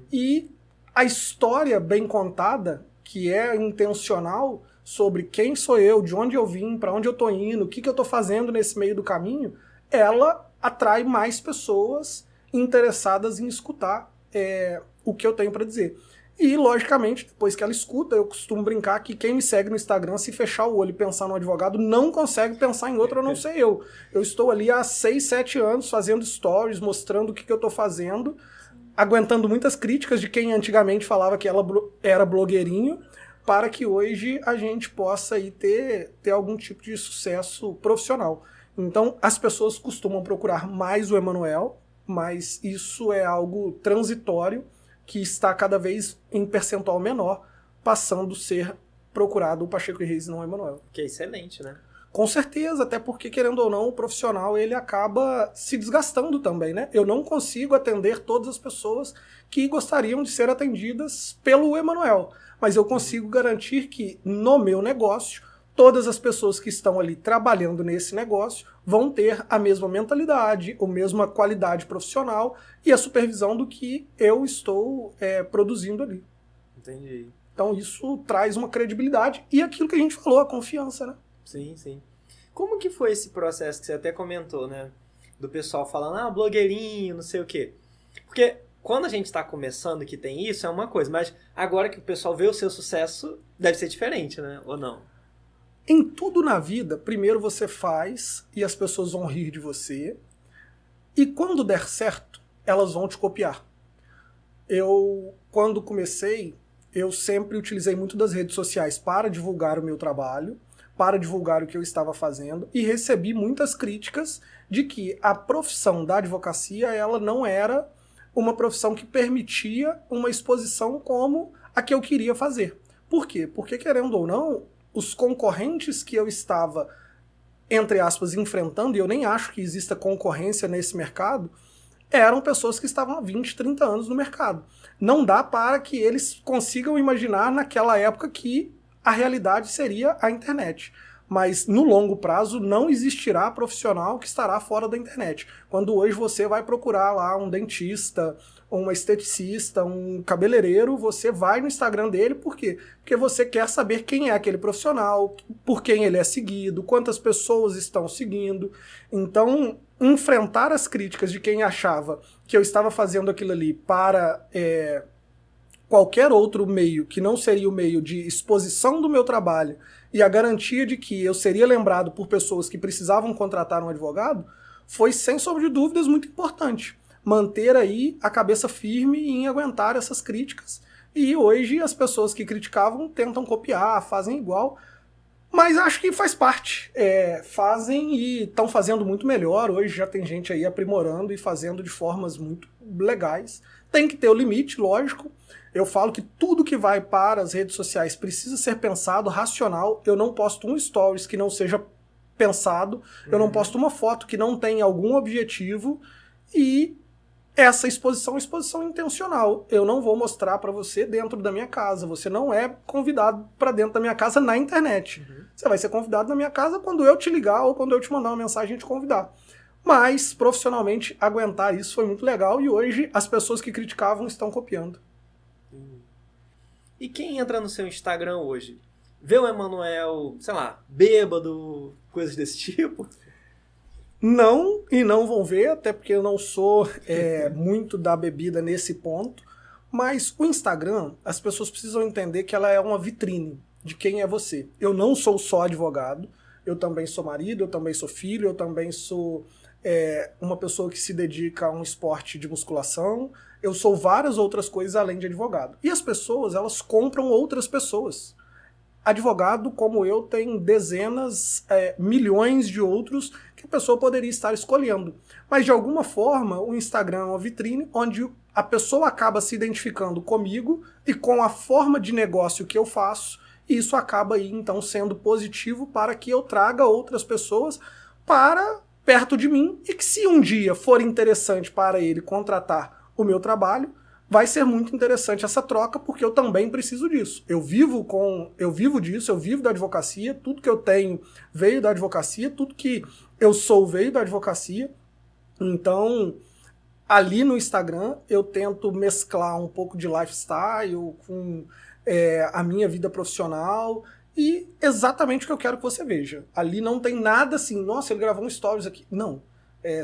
E a história bem contada, que é intencional, sobre quem sou eu, de onde eu vim, para onde eu tô indo, o que eu tô fazendo nesse meio do caminho, ela atrai mais pessoas interessadas em escutar o que eu tenho para dizer. E, logicamente, depois que ela escuta, eu costumo brincar que quem me segue no Instagram, se fechar o olho e pensar no advogado, não consegue pensar em outro a não ser eu. Eu estou ali há 6, 7 anos fazendo stories, mostrando o que eu tô fazendo, aguentando muitas críticas de quem antigamente falava que ela era blogueirinho, para que hoje a gente possa aí ter algum tipo de sucesso profissional. Então, as pessoas costumam procurar mais o Emanuel, mas isso é algo transitório, que está cada vez em percentual menor, passando a ser procurado o Pacheco e Reis e não o Emanuel. Que é excelente, né? Com certeza, até porque, querendo ou não, o profissional ele acaba se desgastando também, né? Eu não consigo atender todas as pessoas que gostariam de ser atendidas pelo Emanuel, mas eu consigo garantir que, no meu negócio, todas as pessoas que estão ali trabalhando nesse negócio vão ter a mesma mentalidade, a mesma qualidade profissional e a supervisão do que eu estou produzindo ali. Entendi. Então isso traz uma credibilidade e aquilo que a gente falou, a confiança, né? Sim, sim. Como que foi esse processo que você até comentou, né? Do pessoal falando, blogueirinho, não sei o quê. Porque quando a gente está começando que tem isso, é uma coisa, mas agora que o pessoal vê o seu sucesso, deve ser diferente, né? Ou não? Em tudo na vida, primeiro você faz e as pessoas vão rir de você. E quando der certo, elas vão te copiar. Eu, quando comecei, eu sempre utilizei muito das redes sociais para divulgar o meu trabalho, para divulgar o que eu estava fazendo, e recebi muitas críticas de que a profissão da advocacia ela não era uma profissão que permitia uma exposição como a que eu queria fazer. Por quê? Porque, querendo ou não, os concorrentes que eu estava, entre aspas, enfrentando, e eu nem acho que exista concorrência nesse mercado, eram pessoas que estavam há 20, 30 anos no mercado. Não dá para que eles consigam imaginar naquela época que a realidade seria a internet. Mas no longo prazo não existirá profissional que estará fora da internet. Quando hoje você vai procurar lá um dentista, uma esteticista, um cabeleireiro, você vai no Instagram dele, por quê? Porque você quer saber quem é aquele profissional, por quem ele é seguido, quantas pessoas estão seguindo. Então, enfrentar as críticas de quem achava que eu estava fazendo aquilo ali para qualquer outro meio que não seria o meio de exposição do meu trabalho e a garantia de que eu seria lembrado por pessoas que precisavam contratar um advogado, foi, sem sombra de dúvidas, muito importante. Manter aí a cabeça firme em aguentar essas críticas. E hoje as pessoas que criticavam tentam copiar, fazem igual, mas acho que faz parte. Fazem e estão fazendo muito melhor. Hoje já tem gente aí aprimorando e fazendo de formas muito legais. Tem que ter o limite, lógico. Eu falo que tudo que vai para as redes sociais precisa ser pensado, racional. Eu não posto um stories que não seja pensado. Eu não posto uma foto que não tenha algum objetivo. E essa exposição é exposição intencional. Eu não vou mostrar para você dentro da minha casa. Você não é convidado para dentro da minha casa na internet. Você vai ser convidado na minha casa quando eu te ligar ou quando eu te mandar uma mensagem e te convidar. Mas, profissionalmente, aguentar isso foi muito legal e hoje as pessoas que criticavam estão copiando. E quem entra no seu Instagram hoje? Vê o Emanuel, sei lá, bêbado, coisas desse tipo? Não, e não vão ver, até porque eu não sou muito da bebida nesse ponto. Mas o Instagram, as pessoas precisam entender que ela é uma vitrine de quem é você. Eu não sou só advogado, eu também sou marido, eu também sou filho, eu também sou uma pessoa que se dedica a um esporte de musculação, eu sou várias outras coisas além de advogado. E as pessoas, elas compram outras pessoas. Advogado, como eu, tem dezenas, milhões de outros que a pessoa poderia estar escolhendo. Mas, de alguma forma, o Instagram é uma vitrine onde a pessoa acaba se identificando comigo e com a forma de negócio que eu faço, e isso acaba aí, então, sendo positivo para que eu traga outras pessoas para perto de mim e que, se um dia for interessante para ele contratar o meu trabalho, vai ser muito interessante essa troca, porque eu também preciso disso. Eu vivo disso, eu vivo da advocacia, tudo que eu tenho veio da advocacia, tudo que eu sou veio da advocacia. Então, ali no Instagram, eu tento mesclar um pouco de lifestyle com a minha vida profissional e exatamente o que eu quero que você veja. Ali não tem nada assim, nossa, ele gravou um stories aqui. Não.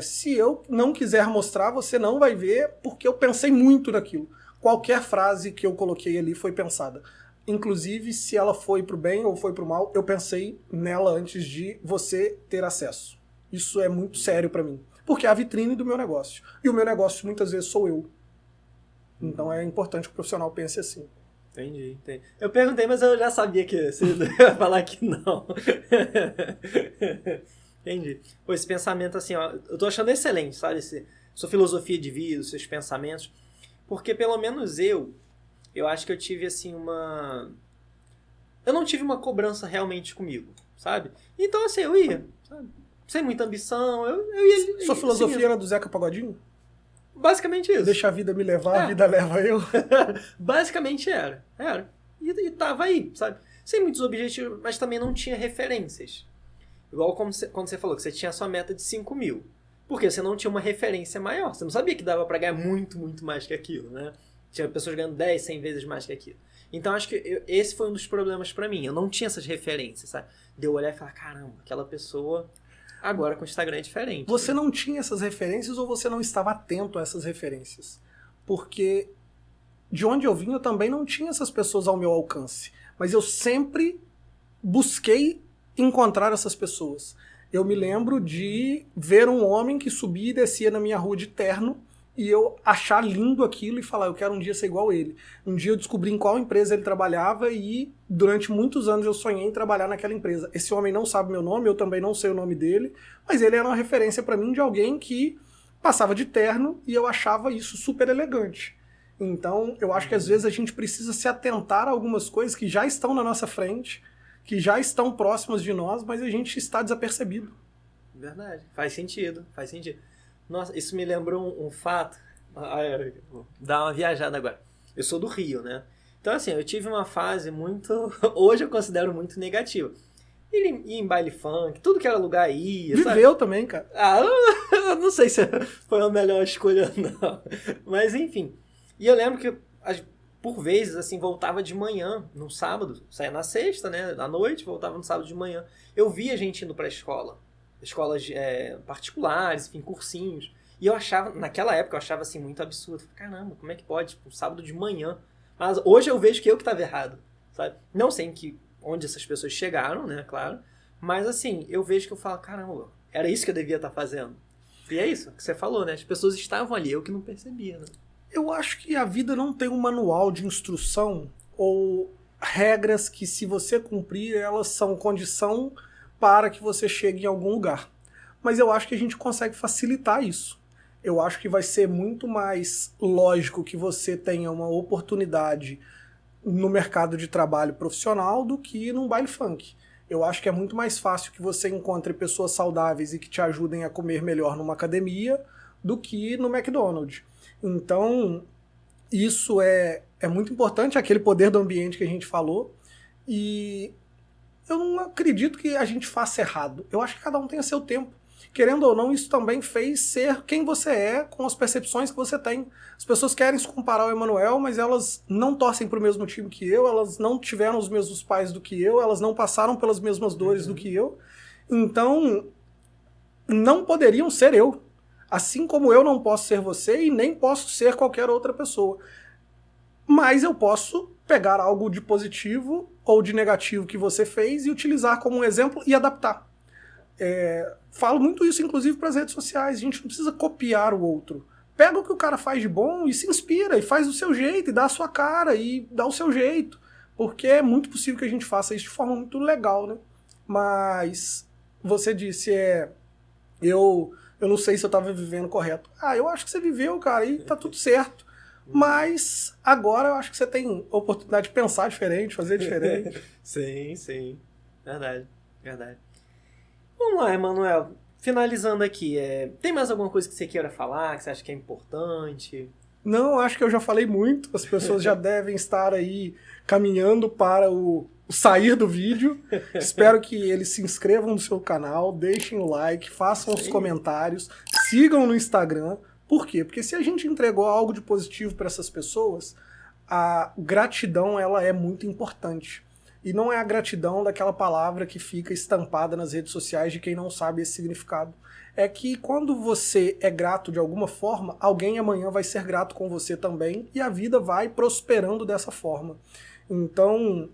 Se eu não quiser mostrar, você não vai ver, porque eu pensei muito naquilo. Qualquer frase que eu coloquei ali foi pensada. Inclusive, se ela foi pro bem ou foi pro mal, eu pensei nela antes de você ter acesso. Isso é muito sério pra mim, porque é a vitrine do meu negócio. E o meu negócio, muitas vezes, sou eu. Então é importante que o profissional pense assim. Entendi. Eu perguntei, mas eu já sabia que você ia falar que não. Entendi. Pô, esse pensamento assim, ó, eu tô achando excelente, sabe? Sua filosofia de vida, seus pensamentos. Porque pelo menos eu acho que eu tive assim eu não tive uma cobrança realmente comigo, sabe? Então, assim, eu ia, sabe? Sem muita ambição, eu ia... Sua filosofia era do Zeca Pagodinho? Basicamente isso. Deixa a vida me levar, a vida leva eu. Basicamente era. E tava aí, sabe? Sem muitos objetivos, mas também não tinha referências. Igual quando você falou que você tinha a sua meta de 5 mil. Porque você não tinha uma referência maior. Você não sabia que dava pra ganhar muito, muito mais que aquilo, né? Tinha pessoas ganhando 10, 100 vezes mais que aquilo. Então acho que esse foi um dos problemas pra mim. Eu não tinha essas referências, sabe? De eu olhar e falar, caramba, aquela pessoa agora com o Instagram é diferente. Você não tinha essas referências ou você não estava atento a essas referências? Porque de onde eu vim eu também não tinha essas pessoas ao meu alcance. Mas eu sempre busquei encontrar essas pessoas. Eu me lembro de ver um homem que subia e descia na minha rua de terno e eu achar lindo aquilo e falar, eu quero um dia ser igual a ele. Um dia eu descobri em qual empresa ele trabalhava e durante muitos anos eu sonhei em trabalhar naquela empresa. Esse homem não sabe meu nome, eu também não sei o nome dele, mas ele era uma referência para mim de alguém que passava de terno e eu achava isso super elegante. Então, eu acho que às vezes a gente precisa se atentar a algumas coisas que já estão na nossa frente, que já estão próximas de nós, mas a gente está desapercebido. Verdade, faz sentido. Nossa, isso me lembrou um fato. Vou dar uma viajada agora. Eu sou do Rio, né? Então, assim, eu tive uma fase muito... Hoje eu considero muito negativa. Ele ia em baile funk, tudo que era lugar ia, Viveu sabe? também, cara. Eu não sei se foi a melhor escolha, não. Mas, enfim. E eu lembro que, por vezes, assim, voltava de manhã, no sábado. Saía na sexta, né? À noite, voltava no sábado de manhã. Eu via gente indo pra escolas particulares, enfim, cursinhos. E eu achava, naquela época, eu achava assim muito absurdo. Caramba, como é que pode? Tipo, sábado de manhã. Mas hoje eu vejo que eu que estava errado, sabe? Não sei onde essas pessoas chegaram, né, claro. Mas assim, eu vejo que eu falo, caramba, era isso que eu devia estar fazendo. E é isso que você falou, né? As pessoas estavam ali, eu que não percebia, né? Eu acho que a vida não tem um manual de instrução ou regras que, se você cumprir, elas são condição para que você chegue em algum lugar. Mas eu acho que a gente consegue facilitar isso. Eu acho que vai ser muito mais lógico que você tenha uma oportunidade no mercado de trabalho profissional do que num baile funk. Eu acho que é muito mais fácil que você encontre pessoas saudáveis e que te ajudem a comer melhor numa academia do que no McDonald's. Então, isso é muito importante, aquele poder do ambiente que a gente falou, e eu não acredito que a gente faça errado. Eu acho que cada um tem o seu tempo. Querendo ou não, isso também fez ser quem você é com as percepções que você tem. As pessoas querem se comparar ao Emanuel, mas elas não torcem para o mesmo time que eu, elas não tiveram os mesmos pais do que eu, elas não passaram pelas mesmas dores do que eu. Então, não poderiam ser eu. Assim como eu não posso ser você e nem posso ser qualquer outra pessoa. Mas eu posso pegar algo de positivo ou de negativo que você fez e utilizar como um exemplo e adaptar. Falo muito isso, inclusive, para as redes sociais. A gente não precisa copiar o outro. Pega o que o cara faz de bom e se inspira, e faz do seu jeito, e dá a sua cara, e dá o seu jeito. Porque é muito possível que a gente faça isso de forma muito legal, né? Mas você disse, eu não sei se eu estava vivendo correto. Eu acho que você viveu, cara, e tá tudo certo. Mas agora eu acho que você tem oportunidade de pensar diferente, fazer diferente. Sim. Verdade. Vamos lá, Emanuel. Finalizando aqui, tem mais alguma coisa que você queira falar, que você acha que é importante? Não, acho que eu já falei muito. As pessoas já devem estar aí caminhando para o sair do vídeo. Espero que eles se inscrevam no seu canal, deixem o like, façam os comentários, sigam no Instagram. Por quê? Porque se a gente entregou algo de positivo para essas pessoas, a gratidão ela é muito importante. E não é a gratidão daquela palavra que fica estampada nas redes sociais de quem não sabe esse significado. É que quando você é grato de alguma forma, alguém amanhã vai ser grato com você também e a vida vai prosperando dessa forma. Então,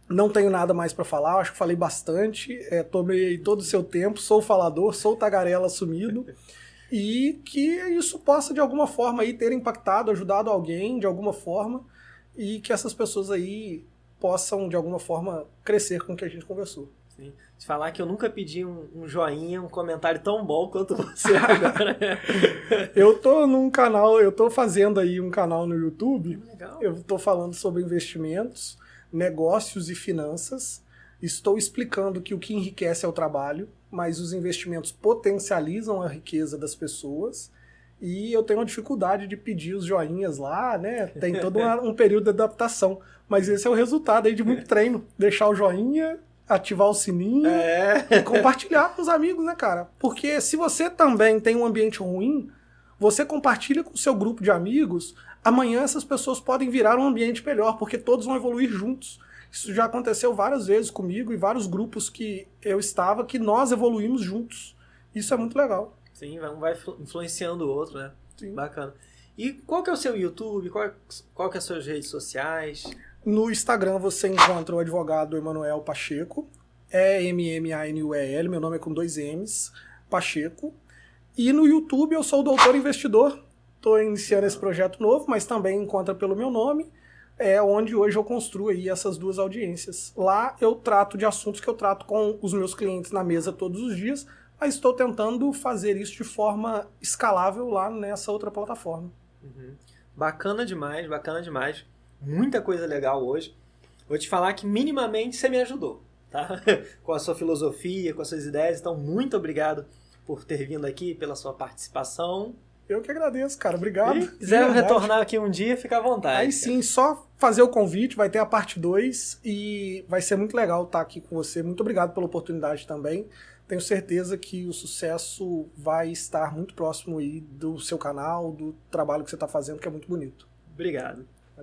não tenho nada mais para falar, acho que falei bastante, tomei todo o seu tempo, sou falador, sou tagarela assumido, e que isso possa de alguma forma aí ter impactado, ajudado alguém de alguma forma, e que essas pessoas aí possam de alguma forma crescer com o que a gente conversou. Sim. De falar que eu nunca pedi um joinha, um comentário tão bom quanto você agora. Eu tô num canal, eu tô fazendo aí um canal no YouTube. Legal. Eu tô falando sobre investimentos. negócios e finanças. Estou explicando que o que enriquece é o trabalho, mas os investimentos potencializam a riqueza das pessoas. E eu tenho uma dificuldade de pedir os joinhas lá, né? Tem todo um período de adaptação. Mas esse é o resultado aí de muito treino. Deixar o joinha, ativar o sininho e compartilhar com os amigos, né, cara? Porque se você também tem um ambiente ruim, você compartilha com o seu grupo de amigos, amanhã essas pessoas podem virar um ambiente melhor, porque todos vão evoluir juntos. Isso já aconteceu várias vezes comigo e vários grupos que eu estava, que nós evoluímos juntos. Isso é muito legal. Sim, um vai influenciando o outro, né? Sim. Bacana. E qual que é o seu YouTube? Qual que é as suas redes sociais? No Instagram você encontra o advogado Emanuel Pacheco, E-M-M-A-N-U-E-L, meu nome é com 2 M's, Pacheco. E no YouTube eu sou o Doutor Investidor, estou iniciando esse projeto novo, mas também encontra pelo meu nome, onde hoje eu construo aí essas 2 audiências. Lá eu trato de assuntos que eu trato com os meus clientes na mesa todos os dias, mas estou tentando fazer isso de forma escalável lá nessa outra plataforma. Uhum. Bacana demais, bacana demais. Muita coisa legal hoje. Vou te falar que minimamente você me ajudou, tá? Com a sua filosofia, com as suas ideias. Então, muito obrigado por ter vindo aqui, pela sua participação. Eu que agradeço, cara. Obrigado. Se quiser retornar aqui um dia, fica à vontade. Aí sim, só fazer o convite, vai ter a parte 2 e vai ser muito legal estar aqui com você. Muito obrigado pela oportunidade também. Tenho certeza que o sucesso vai estar muito próximo aí do seu canal, do trabalho que você está fazendo, que é muito bonito. Obrigado.